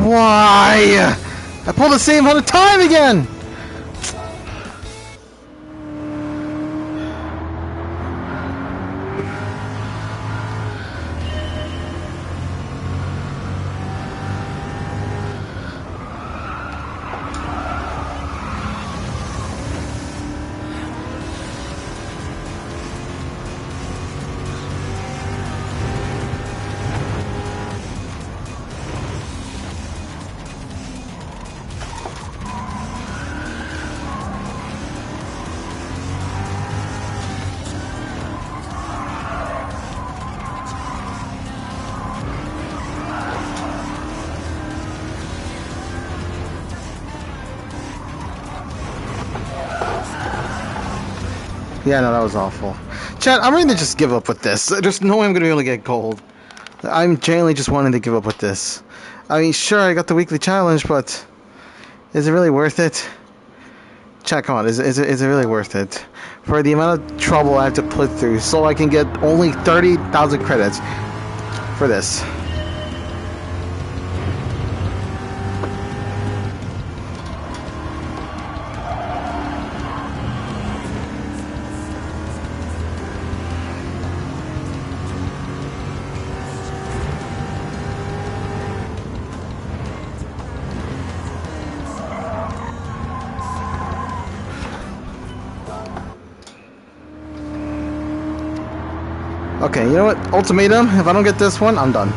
Why? I pulled the same amount of time again! Yeah, no, that was awful. Chad, I'm ready to just give up with this. There's no way I'm gonna be able to get gold. I'm genuinely just wanting to give up with this. I mean, sure, I got the weekly challenge, but is it really worth it? Chad, come on, is it really worth it? For the amount of trouble I have to put through so I can get only 30,000 credits for this. Okay, you know what? Ultimatum, if I don't get this one, I'm done.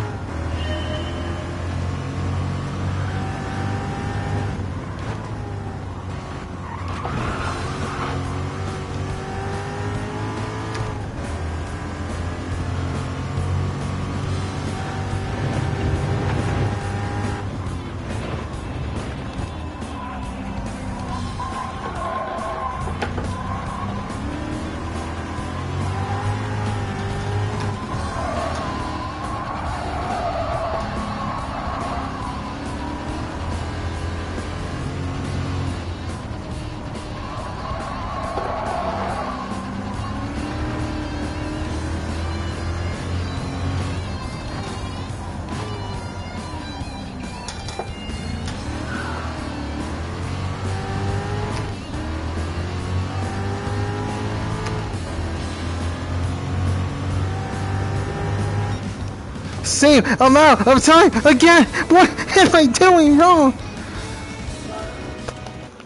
Same amount of time again! What am I doing wrong?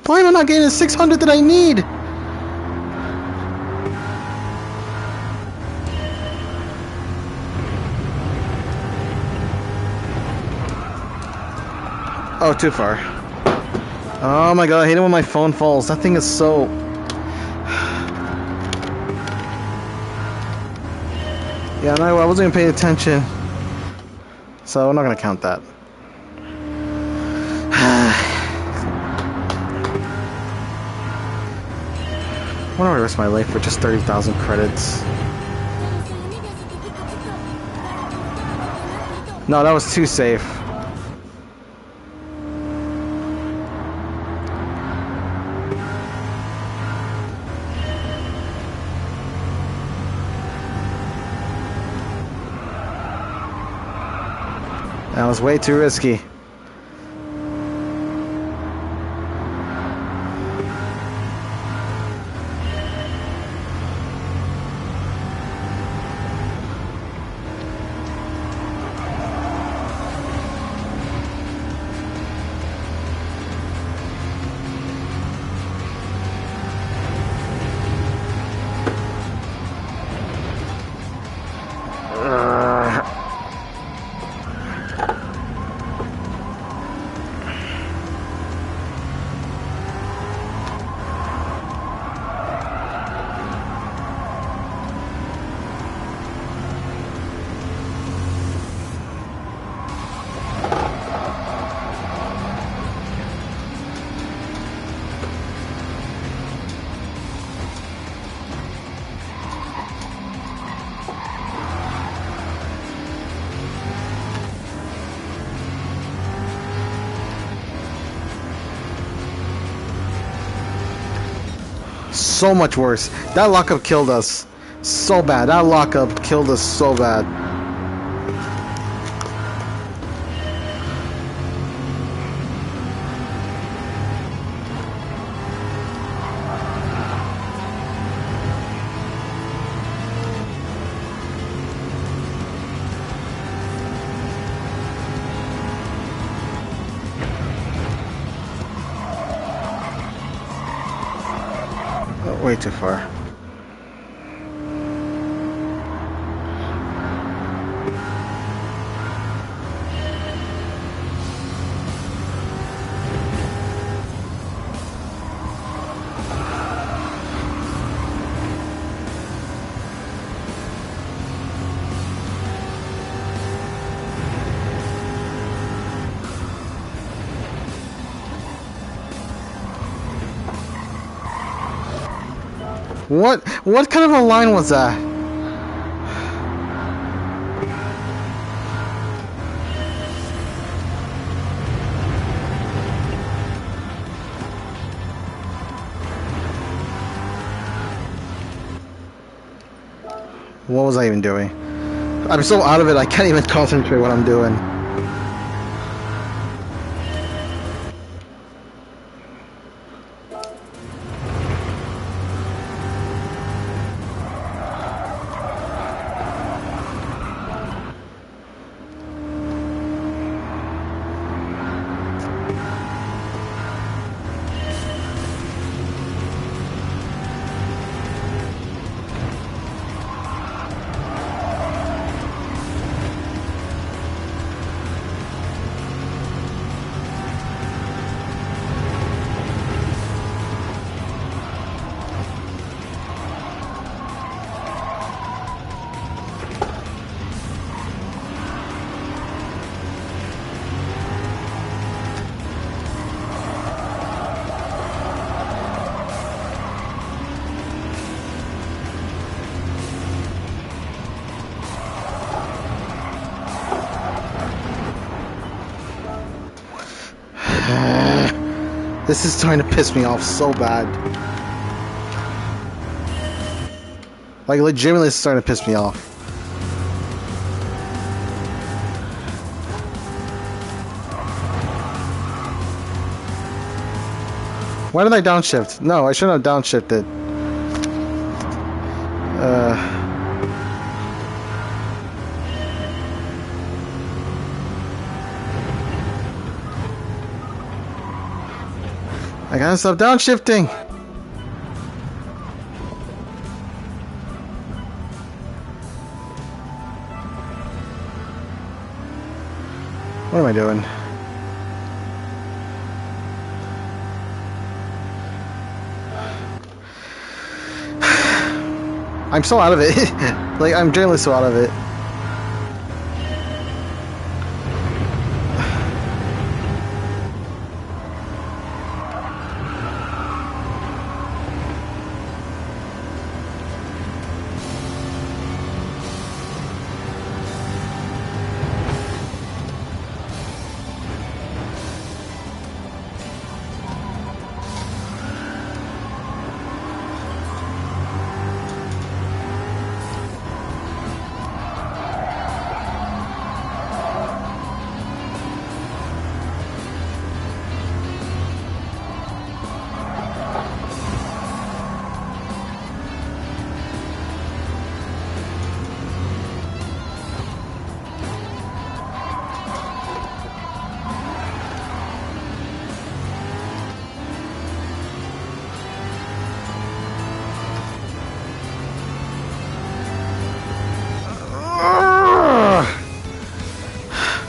Why am I not getting the 600 that I need? Oh, too far. Oh my god, I hate it when my phone falls. That thing is so... Yeah, no, I wasn't even paying attention. So I'm not gonna count that. Why don't I risk my life for just 30,000 credits? No, that was too safe. That was way too risky. So much worse. That lockup killed us so bad. That lockup killed us so bad. Oh, way too far. What kind of a line was that? What was I even doing? I'm so out of it, I can't even concentrate what I'm doing. This is starting to piss me off so bad. Like, legitimately, it's starting to piss me off. Why did I downshift? No, I shouldn't have downshifted. I gotta stop downshifting. What am I doing? I'm so out of it. Like, I'm generally so out of it.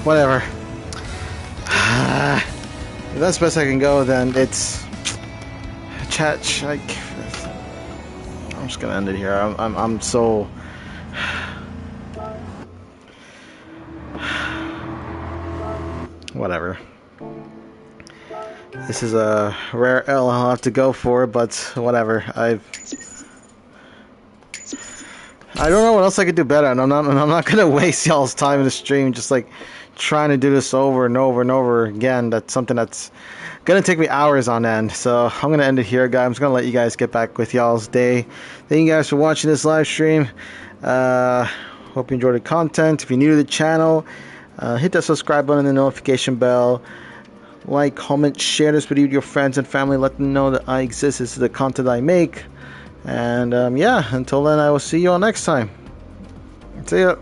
Whatever. If that's the best I can go, then it's chat. I'm just gonna end it here. I'm so. Whatever. This is a rare L I'll have to go for, but whatever. I don't know what else I could do better, and I'm not gonna waste y'all's time in the stream just like trying to do this over and over and over again. That's something that's gonna take me hours on end. So I'm gonna end it here, guys. I'm just gonna let you guys get back with y'all's day. Thank you guys for watching this live stream. Hope you enjoyed the content. If you're new to the channel, hit that subscribe button and the notification bell. Like, comment, share this video with your friends and family. Let them know that I exist. This is the content I make. And yeah, until then, I will see you all next time. See ya.